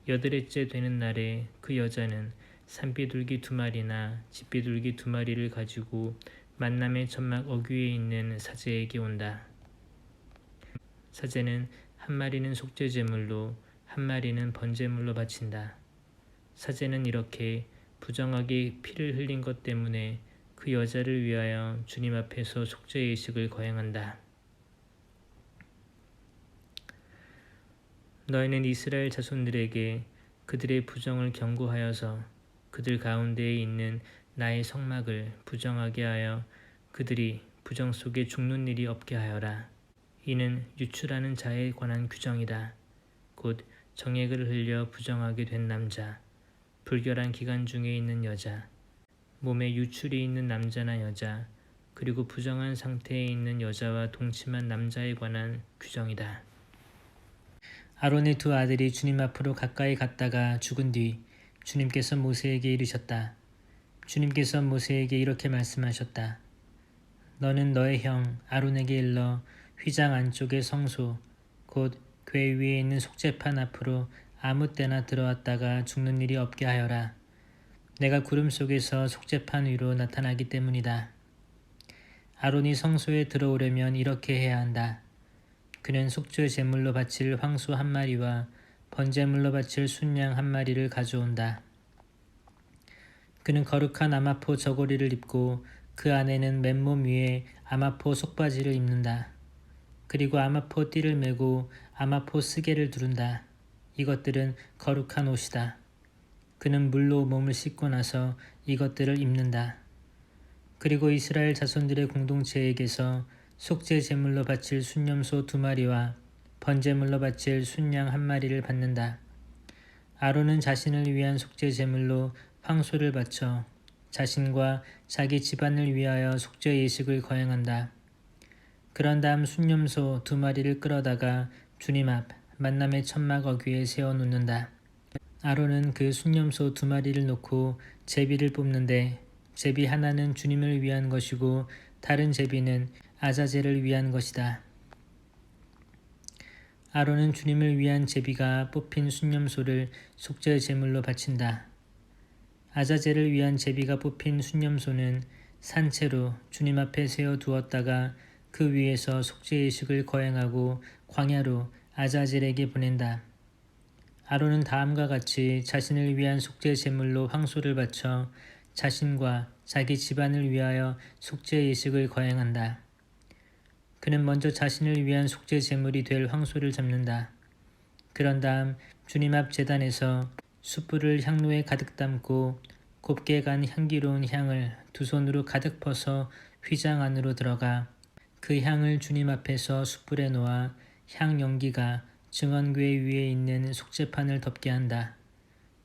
여드레째 되는 날에 그 여자는 산비둘기 2마리나 집비둘기 2마리를 가지고 만남의 천막 어귀에 있는 사제에게 온다. 사제는 1마리는 속죄제물로 1마리는 번제물로 바친다. 사제는 이렇게 부정하게 피를 흘린 것 때문에 그 여자를 위하여 주님 앞에서 속죄의식을 거행한다. 너희는 이스라엘 자손들에게 그들의 부정을 경고하여서 그들 가운데에 있는 나의 성막을 부정하게 하여 그들이 부정 속에 죽는 일이 없게 하여라. 이는 유출하는 자에 관한 규정이다. 곧 정액을 흘려 부정하게 된 남자, 불결한 기간 중에 있는 여자, 몸에 유출이 있는 남자나 여자, 그리고 부정한 상태에 있는 여자와 동침한 남자에 관한 규정이다. 아론의 2 아들이 주님 앞으로 가까이 갔다가 죽은 뒤 주님께서 모세에게 이르셨다. 주님께서 모세에게 이렇게 말씀하셨다. 너는 너의 형 아론에게 일러 휘장 안쪽의 성소 곧 궤 위에 있는 속죄판 앞으로 아무 때나 들어왔다가 죽는 일이 없게 하여라. 내가 구름 속에서 속죄판 위로 나타나기 때문이다. 아론이 성소에 들어오려면 이렇게 해야 한다. 그는 속죄 제물로 바칠 황소 1마리와 번제물로 바칠 순양 1마리를 가져온다. 그는 거룩한 아마포 저고리를 입고 그 안에는 맨몸 위에 아마포 속바지를 입는다. 그리고 아마포 띠를 메고 아마포 쓰개를 두른다. 이것들은 거룩한 옷이다. 그는 물로 몸을 씻고 나서 이것들을 입는다. 그리고 이스라엘 자손들의 공동체에게서 속죄 제물로 바칠 순염소 2마리와 번제물로 바칠 순양 1마리를 받는다. 아론은 자신을 위한 속죄 제물로 황소를 바쳐 자신과 자기 집안을 위하여 속죄 예식을 거행한다. 그런 다음 순염소 2마리를 끌어다가 주님 앞 만남의 천막 어귀에 세워놓는다. 아론은 그 순염소 2마리를 놓고 제비를 뽑는데 제비 하나는 주님을 위한 것이고 다른 제비는 아자젤을 위한 것이다. 아론은 주님을 위한 제비가 뽑힌 순염소를 속죄 제물로 바친다. 아자젤을 위한 제비가 뽑힌 순염소는 산채로 주님 앞에 세워 두었다가 그 위에서 속죄 예식을 거행하고 광야로 아자젤에게 보낸다. 아론은 다음과 같이 자신을 위한 속죄 제물로 황소를 바쳐 자신과 자기 집안을 위하여 속죄 예식을 거행한다. 그는 먼저 자신을 위한 속죄 제물이 될 황소를 잡는다. 그런 다음 주님 앞 제단에서 숯불을 향로에 가득 담고 곱게 간 향기로운 향을 2 손으로 가득 퍼서 휘장 안으로 들어가 그 향을 주님 앞에서 숯불에 놓아 향 연기가 증언궤 위에 있는 속죄판을 덮게 한다.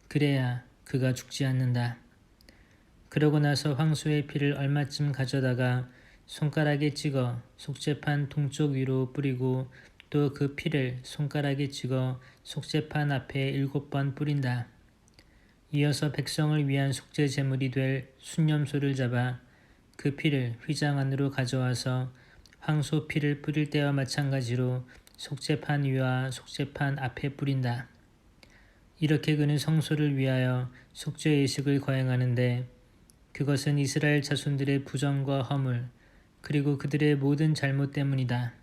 그래야 그가 죽지 않는다. 그러고 나서 황소의 피를 얼마쯤 가져다가 손가락에 찍어 속죄판 동쪽 위로 뿌리고 또 그 피를 손가락에 찍어 속죄판 앞에 7번 뿌린다. 이어서 백성을 위한 속죄 제물이 될 순염소를 잡아 그 피를 휘장 안으로 가져와서 황소 피를 뿌릴 때와 마찬가지로 속죄판 위와 속죄판 앞에 뿌린다. 이렇게 그는 성소를 위하여 속죄 예식을 거행하는데 그것은 이스라엘 자손들의 부정과 허물 그리고 그들의 모든 잘못 때문이다.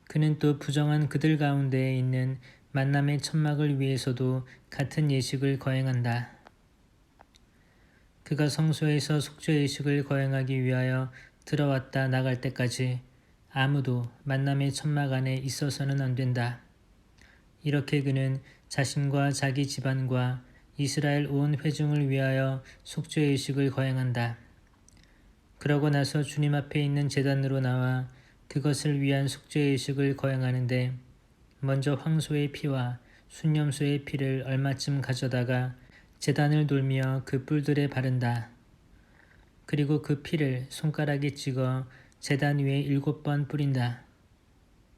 그는 또 부정한 그들 가운데에 있는 만남의 천막을 위해서도 같은 예식을 거행한다. 그가 성소에서 속죄 예식을 거행하기 위하여 들어왔다 나갈 때까지 아무도 만남의 천막 안에 있어서는 안 된다. 이렇게 그는 자신과 자기 집안과 이스라엘 온 회중을 위하여 속죄 예식을 거행한다. 그러고 나서 주님 앞에 있는 제단으로 나와 그것을 위한 속죄 예식을 거행하는데 먼저 황소의 피와 순염소의 피를 얼마쯤 가져다가 제단을 돌며 그 뿔들에 바른다. 그리고 그 피를 손가락에 찍어 제단 위에 7번 뿌린다.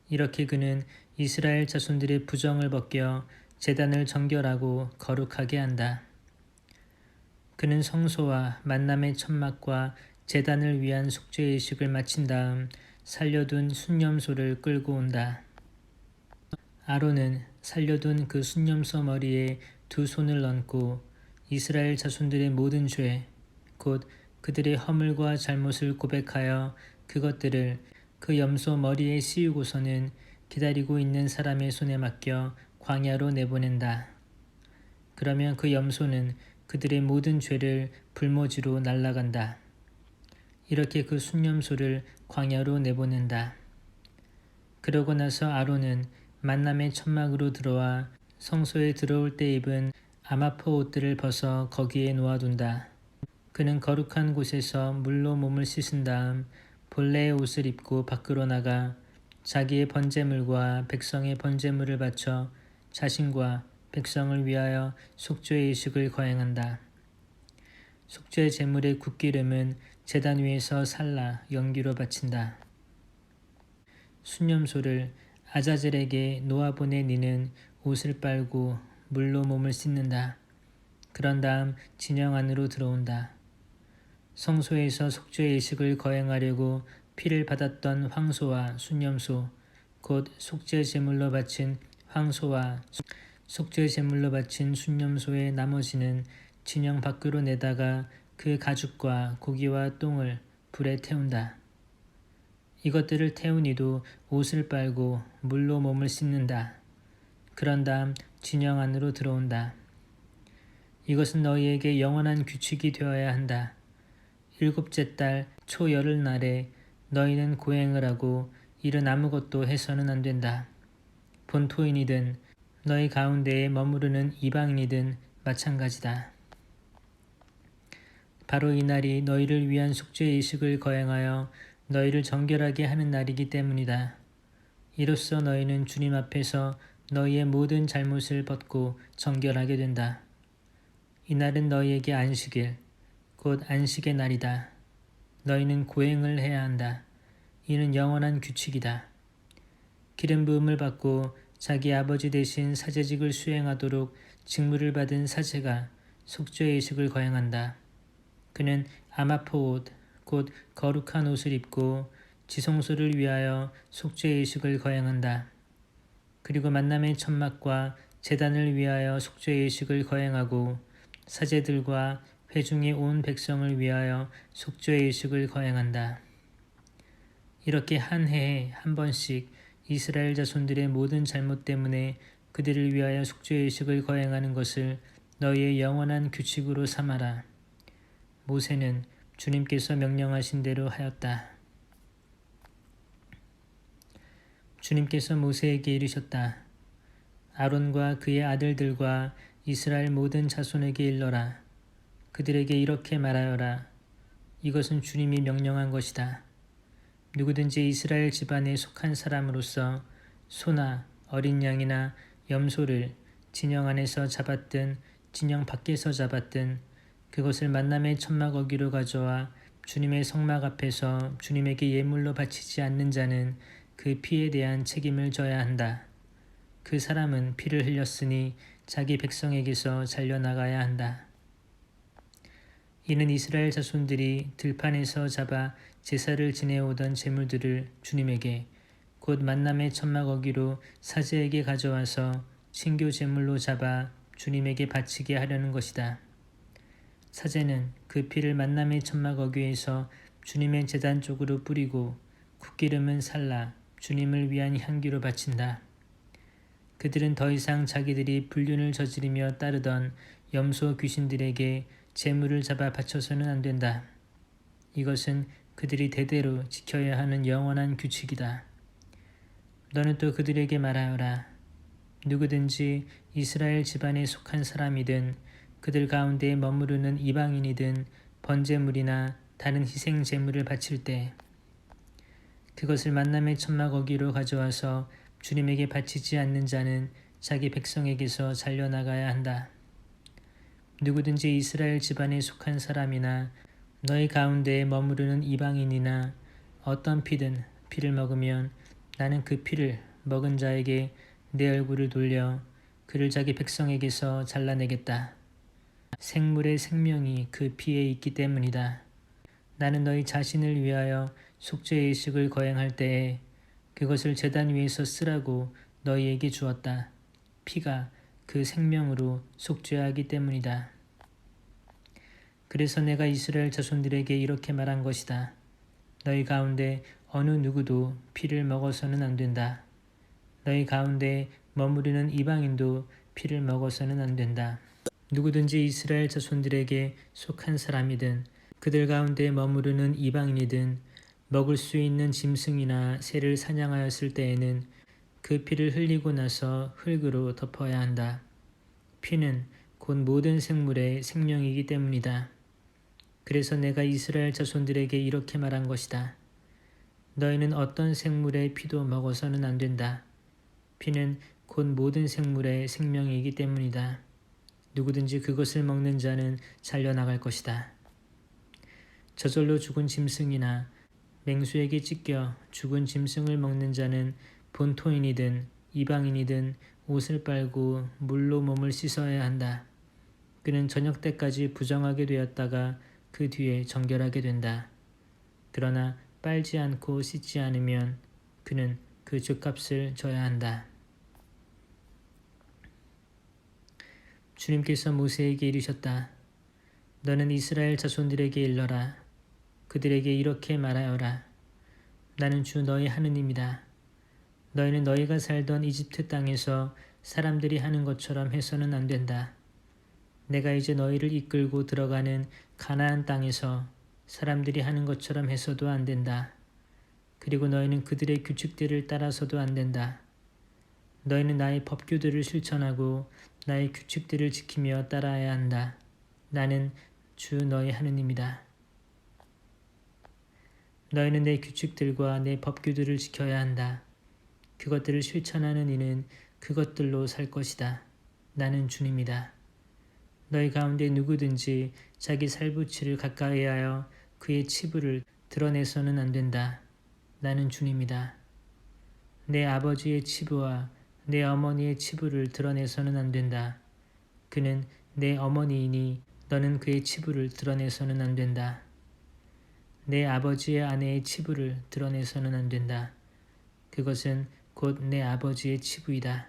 이렇게 그는 이스라엘 자손들의 부정을 벗겨 제단을 정결하고 거룩하게 한다. 그는 성소와 만남의 천막과 제단을 위한 속죄의식을 마친 다음 살려둔 순념소를 끌고 온다. 아론은 살려둔 그 순념소 머리에 두 손을 얹고 이스라엘 자손들의 모든 죄, 곧 그들의 허물과 잘못을 고백하여 그것들을 그 염소 머리에 씌우고서는 기다리고 있는 사람의 손에 맡겨 광야로 내보낸다. 그러면 그 염소는 그들의 모든 죄를 불모지로 날아간다. 이렇게 그 순념소를 광야로 내보낸다. 그러고 나서 아론은 만남의 천막으로 들어와 성소에 들어올 때 입은 아마포 옷들을 벗어 거기에 놓아둔다. 그는 거룩한 곳에서 물로 몸을 씻은 다음 본래의 옷을 입고 밖으로 나가 자기의 번제물과 백성의 번제물을 바쳐 자신과 백성을 위하여 속죄의 의식을 거행한다. 속죄 제물의 국기름은 제단 위에서 살라 연기로 바친다. 순념소를 아자젤에게 놓아보내 니는 옷을 빨고 물로 몸을 씻는다. 그런 다음 진영 안으로 들어온다. 성소에서 속죄의 의식을 거행하려고 피를 받았던 황소와 순념소, 곧 속죄 제물로 바친 황소와 속죄 제물로 바친 순념소의 나머지는 진영 밖으로 내다가 그 가죽과 고기와 똥을 불에 태운다. 이것들을 태운 이도 옷을 빨고 물로 몸을 씻는다. 그런 다음 진영 안으로 들어온다. 이것은 너희에게 영원한 규칙이 되어야 한다. 일곱째 달 초열흘날에 너희는 고행을 하고 일은 아무것도 해서는 안 된다. 본토인이든 너희 가운데에 머무르는 이방인이든 마찬가지다. 바로 이 날이 너희를 위한 속죄의식을 거행하여 너희를 정결하게 하는 날이기 때문이다. 이로써 너희는 주님 앞에서 너희의 모든 잘못을 벗고 정결하게 된다. 이 날은 너희에게 안식일, 곧 안식의 날이다. 너희는 고행을 해야 한다. 이는 영원한 규칙이다. 기름 부음을 받고 자기 아버지 대신 사제직을 수행하도록 직무를 받은 사제가 속죄의 의식을 거행한다. 그는 아마포 옷, 곧 거룩한 옷을 입고 지성소를 위하여 속죄의 의식을 거행한다. 그리고 만남의 천막과 제단을 위하여 속죄의 의식을 거행하고 사제들과 회중의 온 백성을 위하여 속죄의 의식을 거행한다. 이렇게 한 해에 한 번씩 이스라엘 자손들의 모든 잘못 때문에 그들을 위하여 속죄의 의식을 거행하는 것을 너희의 영원한 규칙으로 삼아라. 모세는 주님께서 명령하신 대로 하였다. 주님께서 모세에게 이르셨다. 아론과 그의 아들들과 이스라엘 모든 자손에게 일러라. 그들에게 이렇게 말하여라. 이것은 주님이 명령한 것이다. 누구든지 이스라엘 집안에 속한 사람으로서 소나 어린 양이나 염소를 진영 안에서 잡았든 진영 밖에서 잡았든 그것을 만남의 천막 어기로 가져와 주님의 성막 앞에서 주님에게 예물로 바치지 않는 자는 그 피에 대한 책임을 져야 한다. 그 사람은 피를 흘렸으니 자기 백성에게서 잘려나가야 한다. 이는 이스라엘 자손들이 들판에서 잡아 제사를 지내오던 제물들을 주님에게 곧 만남의 천막 어기로 사제에게 가져와서 신교 제물로 잡아 주님에게 바치게 하려는 것이다. 사제는 그 피를 만남의 천막 어귀에서 주님의 제단 쪽으로 뿌리고 국기름은 살라 주님을 위한 향기로 바친다. 그들은 더 이상 자기들이 불륜을 저지르며 따르던 염소 귀신들에게 제물을 잡아 바쳐서는 안 된다. 이것은 그들이 대대로 지켜야 하는 영원한 규칙이다. 너는 또 그들에게 말하여라. 누구든지 이스라엘 집안에 속한 사람이든 그들 가운데 머무르는 이방인이든 번제물이나 다른 희생 제물을 바칠 때 그것을 만남의 천막 어기로 가져와서 주님에게 바치지 않는 자는 자기 백성에게서 잘려나가야 한다. 누구든지 이스라엘 집안에 속한 사람이나 너희 가운데에 머무르는 이방인이나 어떤 피든 피를 먹으면 나는 그 피를 먹은 자에게 내 얼굴을 돌려 그를 자기 백성에게서 잘라내겠다. 생물의 생명이 그 피에 있기 때문이다. 나는 너희 자신을 위하여 속죄의 의식을 거행할 때에 그것을 제단 위에서 쓰라고 너희에게 주었다. 피가 그 생명으로 속죄하기 때문이다. 그래서 내가 이스라엘 자손들에게 이렇게 말한 것이다. 너희 가운데 어느 누구도 피를 먹어서는 안 된다. 너희 가운데 머무르는 이방인도 피를 먹어서는 안 된다. 누구든지 이스라엘 자손들에게 속한 사람이든 그들 가운데 머무르는 이방인이든 먹을 수 있는 짐승이나 새를 사냥하였을 때에는 그 피를 흘리고 나서 흙으로 덮어야 한다. 피는 곧 모든 생물의 생명이기 때문이다. 그래서 내가 이스라엘 자손들에게 이렇게 말한 것이다. 너희는 어떤 생물의 피도 먹어서는 안 된다. 피는 곧 모든 생물의 생명이기 때문이다. 누구든지 그것을 먹는 자는 잘려나갈 것이다. 저절로 죽은 짐승이나 맹수에게 찢겨 죽은 짐승을 먹는 자는 본토인이든 이방인이든 옷을 빨고 물로 몸을 씻어야 한다. 그는 저녁 때까지 부정하게 되었다가 그 뒤에 정결하게 된다. 그러나 빨지 않고 씻지 않으면 그는 그 죗값을 져야 한다. 주님께서 모세에게 이르셨다. 너는 이스라엘 자손들에게 일러라. 그들에게 이렇게 말하여라. 나는 주 너희 하느님이다. 너희는 너희가 살던 이집트 땅에서 사람들이 하는 것처럼 해서는 안 된다. 내가 이제 너희를 이끌고 들어가는 가나안 땅에서 사람들이 하는 것처럼 해서도 안 된다. 그리고 너희는 그들의 규칙들을 따라서도 안 된다. 너희는 나의 법규들을 실천하고 나의 규칙들을 지키며 따라야 한다. 나는 주 너희 하느님이다. 너희는 내 규칙들과 내 법규들을 지켜야 한다. 그것들을 실천하는 이는 그것들로 살 것이다. 나는 주님이다. 너희 가운데 누구든지 자기 살부치를 가까이하여 그의 치부를 드러내서는 안 된다. 나는 주님이다. 내 아버지의 치부와 내 어머니의 치부를 드러내서는 안 된다. 그는 내 어머니이니 너는 그의 치부를 드러내서는 안 된다. 내 아버지의 아내의 치부를 드러내서는 안 된다. 그것은 곧 내 아버지의 치부이다.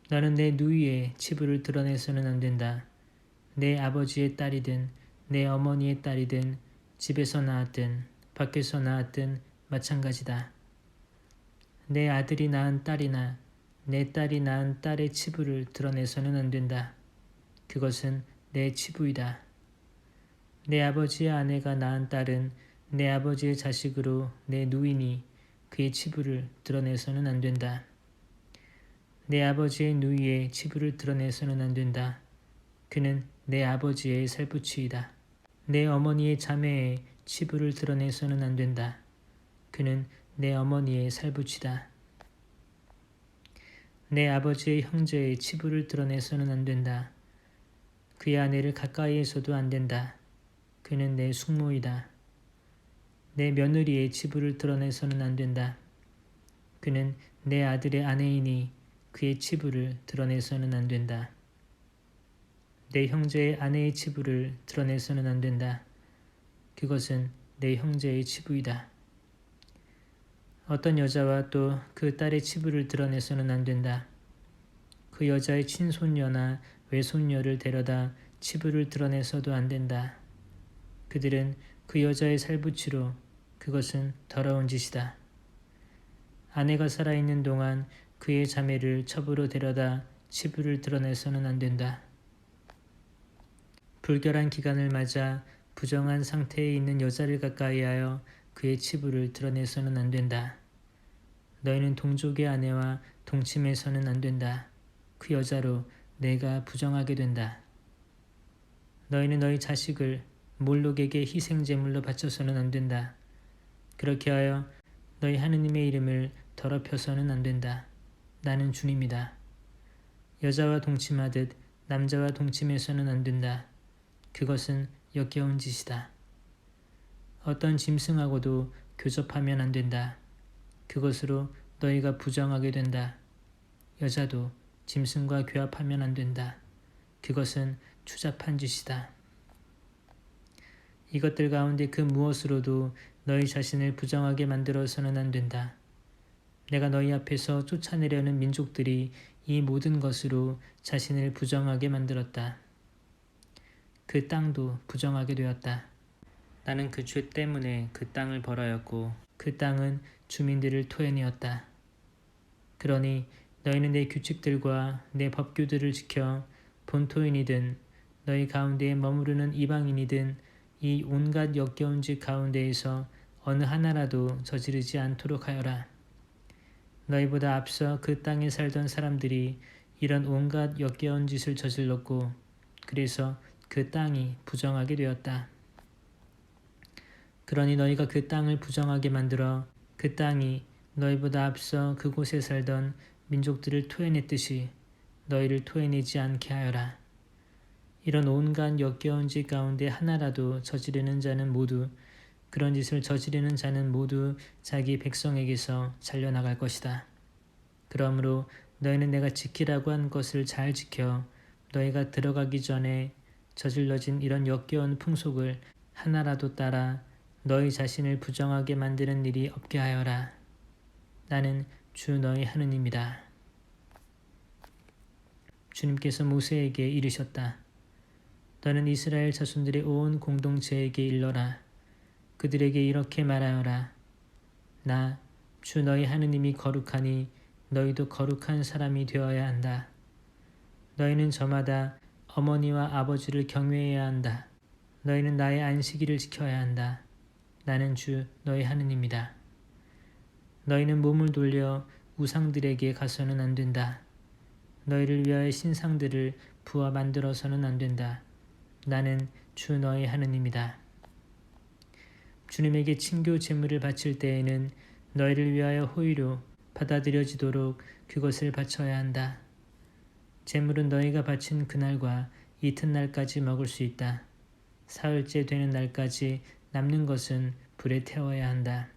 너는 내 누이의 치부를 드러내서는 안 된다. 내 아버지의 딸이든 내 어머니의 딸이든 집에서 낳았든 밖에서 낳았든 마찬가지다. 내 아들이 낳은 딸이나 내 딸이 낳은 딸의 치부를 드러내서는 안 된다. 그것은 내 치부이다. 내 아버지의 아내가 낳은 딸은 내 아버지의 자식으로 내 누이니 그의 치부를 드러내서는 안 된다. 내 아버지의 누이의 치부를 드러내서는 안 된다. 그는 내 아버지의 살부치이다. 내 어머니의 자매의 치부를 드러내서는 안 된다. 그는 내 어머니의 살부치다. 내 아버지의 형제의 치부를 드러내서는 안 된다. 그의 아내를 가까이에서도 안 된다. 그는 내 숙모이다. 내 며느리의 치부를 드러내서는 안 된다. 그는 내 아들의 아내이니 그의 치부를 드러내서는 안 된다. 내 형제의 아내의 치부를 드러내서는 안 된다. 그것은 내 형제의 치부이다. 어떤 여자와 또 그 딸의 치부를 드러내서는 안 된다. 그 여자의 친손녀나 외손녀를 데려다 치부를 드러내서도 안 된다. 그들은 그 여자의 살부치로 그것은 더러운 짓이다. 아내가 살아있는 동안 그의 자매를 첩으로 데려다 치부를 드러내서는 안 된다. 불결한 기간을 맞아 부정한 상태에 있는 여자를 가까이하여 그의 치부를 드러내서는 안 된다. 너희는 동족의 아내와 동침해서는 안 된다. 그 여자로 내가 부정하게 된다. 너희는 너희 자식을 몰록에게 희생제물로 바쳐서는 안 된다. 그렇게 하여 너희 하느님의 이름을 더럽혀서는 안 된다. 나는 주님이다. 여자와 동침하듯 남자와 동침해서는 안 된다. 그것은 역겨운 짓이다. 어떤 짐승하고도 교접하면 안 된다. 그것으로 너희가 부정하게 된다. 여자도 짐승과 교합하면 안 된다. 그것은 추잡한 짓이다. 이것들 가운데 그 무엇으로도 너희 자신을 부정하게 만들어서는 안 된다. 내가 너희 앞에서 쫓아내려는 민족들이 이 모든 것으로 자신을 부정하게 만들었다. 그 땅도 부정하게 되었다. 나는 그 죄 때문에 그 땅을 벌하였고 그 땅은 주민들을 토해내었다. 그러니 너희는 내 규칙들과 내 법규들을 지켜 본토인이든 너희 가운데에 머무르는 이방인이든 이 온갖 역겨운 짓 가운데에서 어느 하나라도 저지르지 않도록 하여라. 너희보다 앞서 그 땅에 살던 사람들이 이런 온갖 역겨운 짓을 저질렀고 그래서 그 땅이 부정하게 되었다. 그러니 너희가 그 땅을 부정하게 만들어 그 땅이 너희보다 앞서 그곳에 살던 민족들을 토해냈듯이 너희를 토해내지 않게 하여라. 이런 온갖 역겨운 짓 가운데 하나라도 저지르는 자는 모두 그런 짓을 저지르는 자는 모두 자기 백성에게서 잘려나갈 것이다. 그러므로 너희는 내가 지키라고 한 것을 잘 지켜 너희가 들어가기 전에 저질러진 이런 역겨운 풍속을 하나라도 따라 너희 자신을 부정하게 만드는 일이 없게 하여라. 나는 주 너희 하느님이다. 주님께서 모세에게 이르셨다. 너는 이스라엘 자손들의 온 공동체에게 일러라. 그들에게 이렇게 말하여라. 나 주 너희 하느님이 거룩하니 너희도 거룩한 사람이 되어야 한다. 너희는 저마다 어머니와 아버지를 경외해야 한다. 너희는 나의 안식일을 지켜야 한다. 나는 주 너희 하느님이다. 너희는 몸을 돌려 우상들에게 가서는 안 된다. 너희를 위하여 신상들을 부어 만들어서는 안 된다. 나는 주 너희 하느님이다. 주님에게 친교 제물을 바칠 때에는 너희를 위하여 호의로 받아들여지도록 그것을 바쳐야 한다. 제물은 너희가 바친 그날과 이튿날까지 먹을 수 있다. 사흘째 되는 날까지 남는 것은 불에 태워야 한다.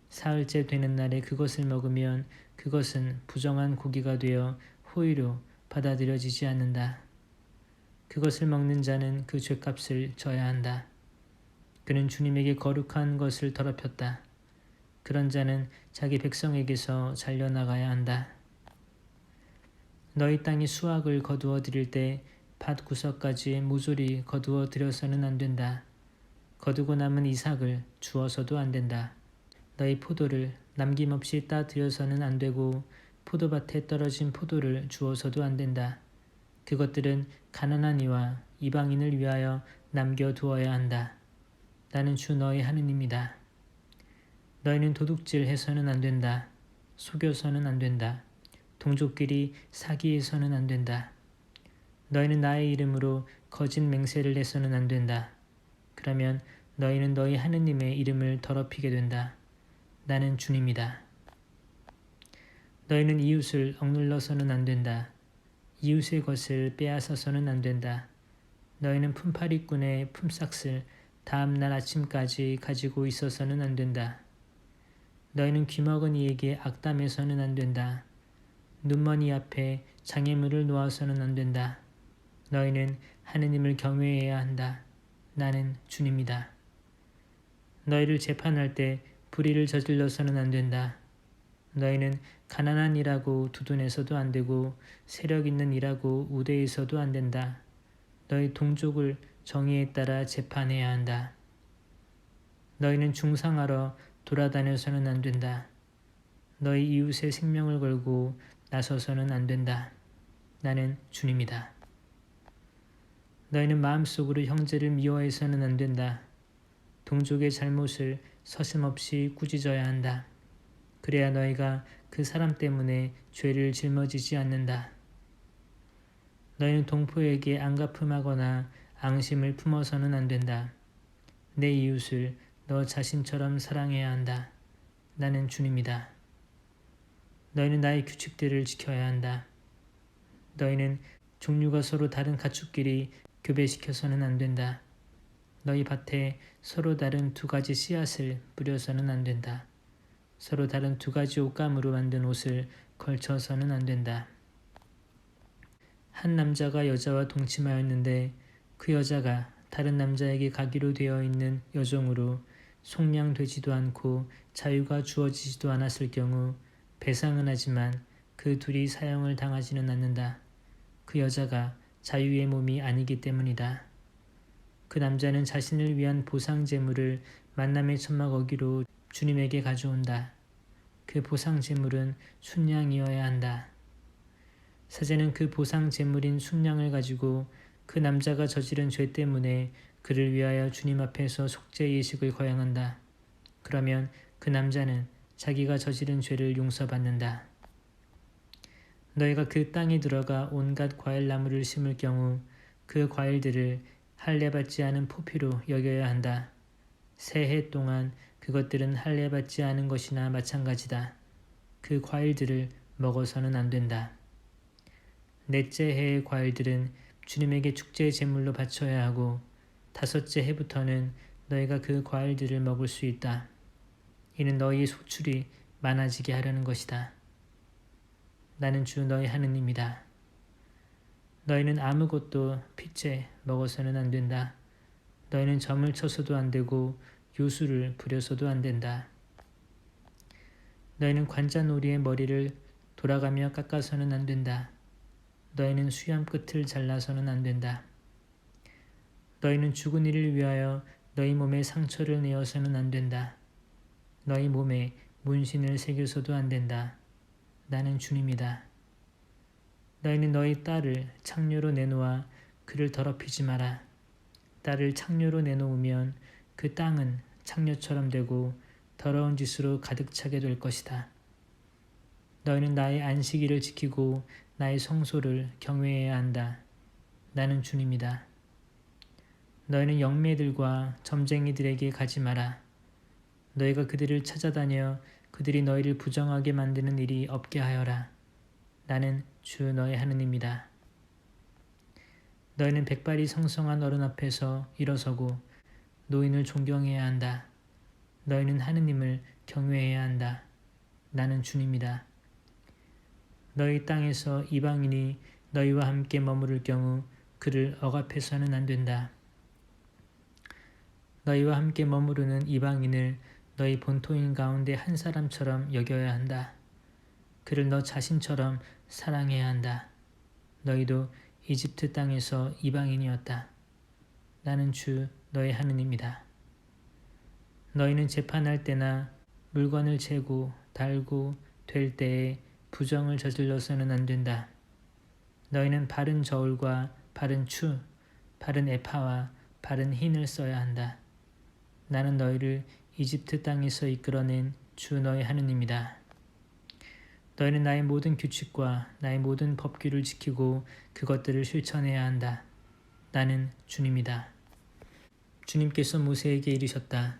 사흘째 되는 날에 그것을 먹으면 그것은 부정한 고기가 되어 호의로 받아들여지지 않는다. 그것을 먹는 자는 그 죗값을 져야 한다. 그는 주님에게 거룩한 것을 더럽혔다. 그런 자는 자기 백성에게서 잘려나가야 한다. 너희 땅이 수확을 거두어 드릴 때 밭 구석까지 모조리 거두어 들여서는 안 된다. 거두고 남은 이삭을 주어서도 안 된다. 너희 포도를 남김없이 따 들여서는 안 되고 포도밭에 떨어진 포도를 주어서도 안 된다. 그것들은 가난한 이와 이방인을 위하여 남겨두어야 한다. 나는 주 너희 하느님이다. 너희는 도둑질 해서는 안 된다. 속여서는 안 된다. 동족끼리 사기해서는 안 된다. 너희는 나의 이름으로 거짓 맹세를 해서는 안 된다. 그러면 너희는 너희 하느님의 이름을 더럽히게 된다. 나는 주님이다. 너희는 이웃을 억눌러서는 안 된다. 이웃의 것을 빼앗아서는 안 된다. 너희는 품팔이꾼의 품삯을 다음 날 아침까지 가지고 있어서는 안 된다. 너희는 귀먹은 이에게 악담해서는 안 된다. 눈먼이 앞에 장애물을 놓아서는 안 된다. 너희는 하느님을 경외해야 한다. 나는 주님이다. 너희를 재판할 때 불의를 저질러서는 안 된다. 너희는 가난한 이라고 두둔해서도 안 되고 세력 있는 이라고 우대해서도 안 된다. 너희 동족을 정의에 따라 재판해야 한다. 너희는 중상하러 돌아다녀서는 안 된다. 너희 이웃의 생명을 걸고 나서서는 안 된다. 나는 주님이다. 너희는 마음속으로 형제를 미워해서는 안 된다. 동족의 잘못을 서슴없이 꾸짖어야 한다. 그래야 너희가 그 사람 때문에 죄를 짊어지지 않는다. 너희는 동포에게 안가품하거나 앙심을 품어서는 안 된다. 내 이웃을 너 자신처럼 사랑해야 한다. 나는 주님이다. 너희는 나의 규칙들을 지켜야 한다. 너희는 종류가 서로 다른 가축끼리 교배시켜서는 안 된다. 너희 밭에 서로 다른 두 가지 씨앗을 뿌려서는 안 된다. 서로 다른 두 가지 옷감으로 만든 옷을 걸쳐서는 안 된다. 한 남자가 여자와 동침하였는데 그 여자가 다른 남자에게 가기로 되어 있는 여종으로 속량되지도 않고 자유가 주어지지도 않았을 경우 배상은 하지만 그 둘이 사형을 당하지는 않는다. 그 여자가 자유의 몸이 아니기 때문이다. 그 남자는 자신을 위한 보상 제물을 만남의 천막 어기로 주님에게 가져온다. 그 보상 제물은 순양이어야 한다. 사제는 그 보상 제물인 순양을 가지고 그 남자가 저지른 죄 때문에 그를 위하여 주님 앞에서 속죄 예식을 거행한다. 그러면 그 남자는 자기가 저지른 죄를 용서받는다. 너희가 그 땅에 들어가 온갖 과일나무를 심을 경우 그 과일들을 할례받지 않은 포피로 여겨야 한다. 새 해 동안 그것들은 할례받지 않은 것이나 마찬가지다. 그 과일들을 먹어서는 안 된다. 넷째 해의 과일들은 주님에게 축제 제물로 바쳐야 하고 다섯째 해부터는 너희가 그 과일들을 먹을 수 있다. 이는 너희의 소출이 많아지게 하려는 것이다. 나는 주 너희 하느님이다. 너희는 아무것도 핏째 먹어서는 안 된다. 너희는 점을 쳐서도 안 되고 요술을 부려서도 안 된다. 너희는 관자놀이의 머리를 돌아가며 깎아서는 안 된다. 너희는 수염 끝을 잘라서는 안 된다. 너희는 죽은 이를 위하여 너희 몸에 상처를 내어서는 안 된다. 너희 몸에 문신을 새겨서도 안 된다. 나는 주님이다. 너희는 너희 딸을 창녀로 내놓아 그를 더럽히지 마라. 딸을 창녀로 내놓으면 그 땅은 창녀처럼 되고 더러운 짓으로 가득 차게 될 것이다. 너희는 나의 안식일을 지키고 나의 성소를 경외해야 한다. 나는 주님이다. 너희는 영매들과 점쟁이들에게 가지 마라. 너희가 그들을 찾아다녀 그들이 너희를 부정하게 만드는 일이 없게 하여라. 나는 주 너희 하느님이다. 너희는 백발이 성성한 어른 앞에서 일어서고 노인을 존경해야 한다. 너희는 하느님을 경외해야 한다. 나는 주님이다. 너희 땅에서 이방인이 너희와 함께 머무를 경우 그를 억압해서는 안 된다. 너희와 함께 머무르는 이방인을 너희 본토인 가운데 한 사람처럼 여겨야 한다. 그를 너 자신처럼 사랑해야 한다. 너희도 이집트 땅에서 이방인이었다. 나는 주 너희 하느님이다. 너희는 재판할 때나 물건을 재고 달고 될 때에 부정을 저질러서는 안 된다. 너희는 바른 저울과 바른 추, 바른 에파와 바른 흰을 써야 한다. 나는 너희를 이집트 땅에서 이끌어낸 주 너희 하느님이다. 너희는 나의 모든 규칙과 나의 모든 법규를 지키고 그것들을 실천해야 한다. 나는 주님이다. 주님께서 모세에게 이르셨다.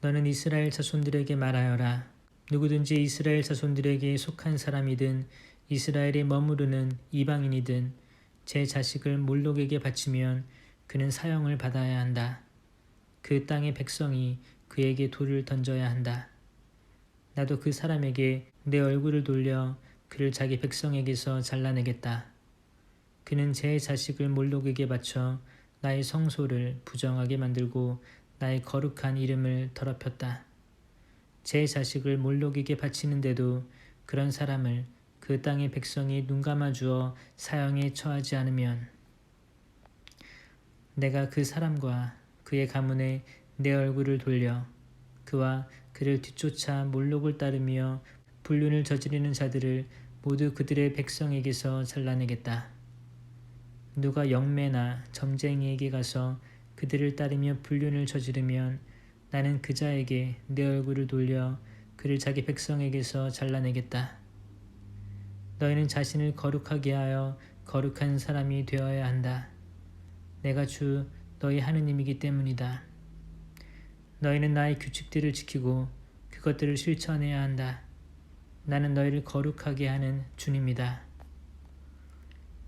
너는 이스라엘 자손들에게 말하여라. 누구든지 이스라엘 자손들에게 속한 사람이든 이스라엘에 머무르는 이방인이든 제 자식을 몰록에게 바치면 그는 사형을 받아야 한다. 그 땅의 백성이 그에게 돌을 던져야 한다. 나도 그 사람에게 내 얼굴을 돌려 그를 자기 백성에게서 잘라내겠다. 그는 제 자식을 몰록에게 바쳐 나의 성소를 부정하게 만들고 나의 거룩한 이름을 더럽혔다. 제 자식을 몰록에게 바치는데도 그런 사람을 그 땅의 백성이 눈감아 주어 사형에 처하지 않으면 내가 그 사람과 그의 가문에 내 얼굴을 돌려 그와 그를 뒤쫓아 몰록을 따르며 불륜을 저지르는 자들을 모두 그들의 백성에게서 잘라내겠다. 누가 영매나 점쟁이에게 가서 그들을 따르며 불륜을 저지르면 나는 그 자에게 내 얼굴을 돌려 그를 자기 백성에게서 잘라내겠다. 너희는 자신을 거룩하게 하여 거룩한 사람이 되어야 한다. 내가 주 너희 하느님이기 때문이다. 너희는 나의 규칙들을 지키고 그것들을 실천해야 한다. 나는 너희를 거룩하게 하는 주님이다.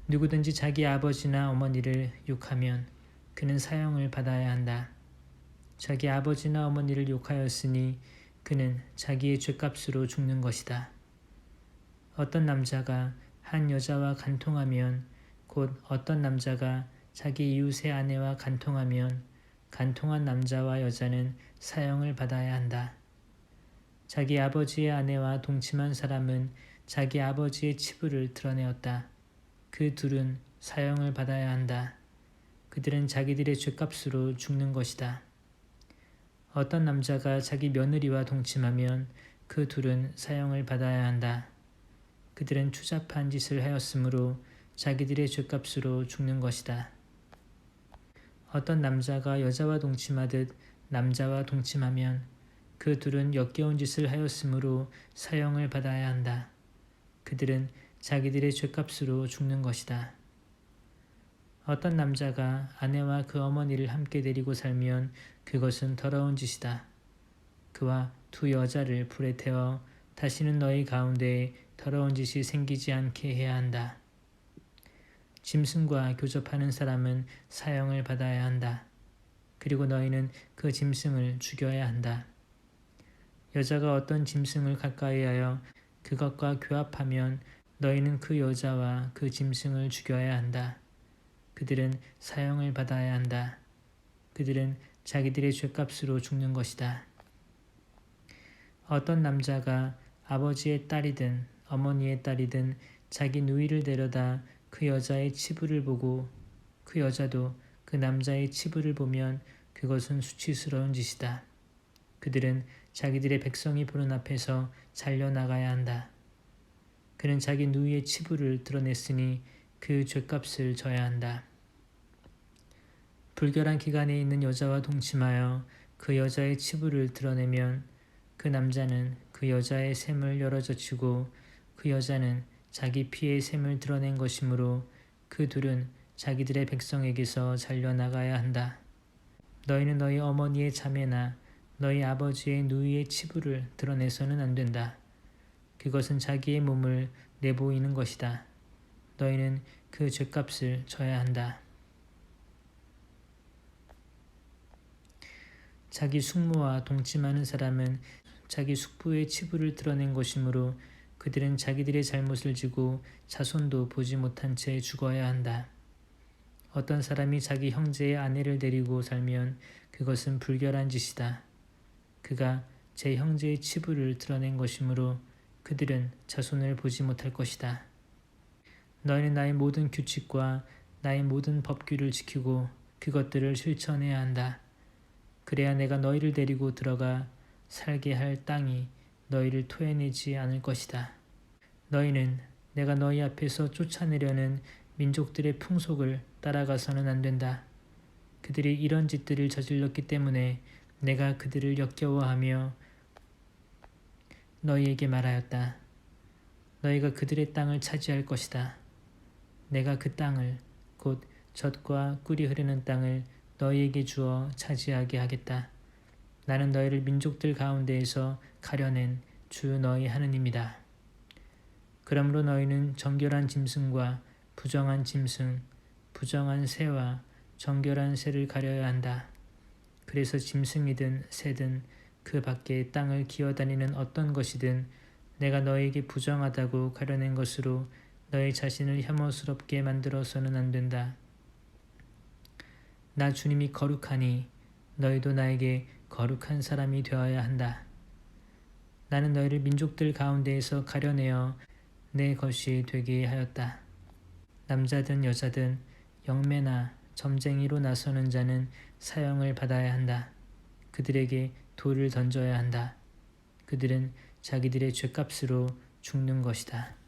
누구든지 자기 아버지나 어머니를 욕하면 그는 사형을 받아야 한다. 자기 아버지나 어머니를 욕하였으니 그는 자기의 죗값으로 죽는 것이다. 어떤 남자가 한 여자와 간통하면 곧 어떤 남자가 자기 이웃의 아내와 간통하면 간통한 남자와 여자는 사형을 받아야 한다. 자기 아버지의 아내와 동침한 사람은 자기 아버지의 치부를 드러내었다. 그 둘은 사형을 받아야 한다. 그들은 자기들의 죗값으로 죽는 것이다. 어떤 남자가 자기 며느리와 동침하면 그 둘은 사형을 받아야 한다. 그들은 추잡한 짓을 하였으므로 자기들의 죗값으로 죽는 것이다. 어떤 남자가 여자와 동침하듯 남자와 동침하면 그 둘은 역겨운 짓을 하였으므로 사형을 받아야 한다. 그들은 자기들의 죗값으로 죽는 것이다. 어떤 남자가 아내와 그 어머니를 함께 데리고 살면 그것은 더러운 짓이다. 그와 두 여자를 불에 태워 다시는 너희 가운데에 더러운 짓이 생기지 않게 해야 한다. 짐승과 교접하는 사람은 사형을 받아야 한다. 그리고 너희는 그 짐승을 죽여야 한다. 여자가 어떤 짐승을 가까이하여 그것과 교합하면 너희는 그 여자와 그 짐승을 죽여야 한다. 그들은 사형을 받아야 한다. 그들은 자기들의 죗값으로 죽는 것이다. 어떤 남자가 아버지의 딸이든 어머니의 딸이든 자기 누이를 데려다 그 여자의 치부를 보고 그 여자도 그 남자의 치부를 보면 그것은 수치스러운 짓이다. 그들은 자기들의 백성이 보는 앞에서 잘려나가야 한다. 그는 자기 누이의 치부를 드러냈으니 그 죗값을 져야 한다. 불결한 기간에 있는 여자와 동침하여 그 여자의 치부를 드러내면 그 남자는 그 여자의 샘을 열어젖히고 그 여자는 자기 피의 샘을 드러낸 것이므로 그 둘은 자기들의 백성에게서 잘려나가야 한다. 너희는 너희 어머니의 자매나 너희 아버지의 누이의 치부를 드러내서는 안 된다. 그것은 자기의 몸을 내보이는 것이다. 너희는 그 죗값을 져야 한다. 자기 숙모와 동침하는 사람은 자기 숙부의 치부를 드러낸 것이므로 그들은 자기들의 잘못을 지고 자손도 보지 못한 채 죽어야 한다. 어떤 사람이 자기 형제의 아내를 데리고 살면 그것은 불결한 짓이다. 그가 제 형제의 치부를 드러낸 것이므로 그들은 자손을 보지 못할 것이다. 너희는 나의 모든 규칙과 나의 모든 법규를 지키고 그것들을 실천해야 한다. 그래야 내가 너희를 데리고 들어가 살게 할 땅이 너희를 토해내지 않을 것이다. 너희는 내가 너희 앞에서 쫓아내려는 민족들의 풍속을 따라가서는 안 된다. 그들이 이런 짓들을 저질렀기 때문에 내가 그들을 역겨워하며 너희에게 말하였다. 너희가 그들의 땅을 차지할 것이다. 내가 그 땅을 곧 젖과 꿀이 흐르는 땅을 너희에게 주어 차지하게 하겠다. 나는 너희를 민족들 가운데에서 가려낸 주 너희 하느님이다. 그러므로 너희는 정결한 짐승과 부정한 짐승, 부정한 새와 정결한 새를 가려야 한다. 그래서 짐승이든 새든 그 밖에 땅을 기어다니는 어떤 것이든 내가 너희에게 부정하다고 가려낸 것으로 너희 자신을 혐오스럽게 만들어서는 안 된다. 나 주님이 거룩하니 너희도 나에게 거룩한 사람이 되어야 한다. 나는 너희를 민족들 가운데에서 가려내어 내 것이 되게 하였다. 남자든 여자든 영매나 점쟁이로 나서는 자는 사형을 받아야 한다. 그들에게 돌을 던져야 한다. 그들은 자기들의 죗값으로 죽는 것이다.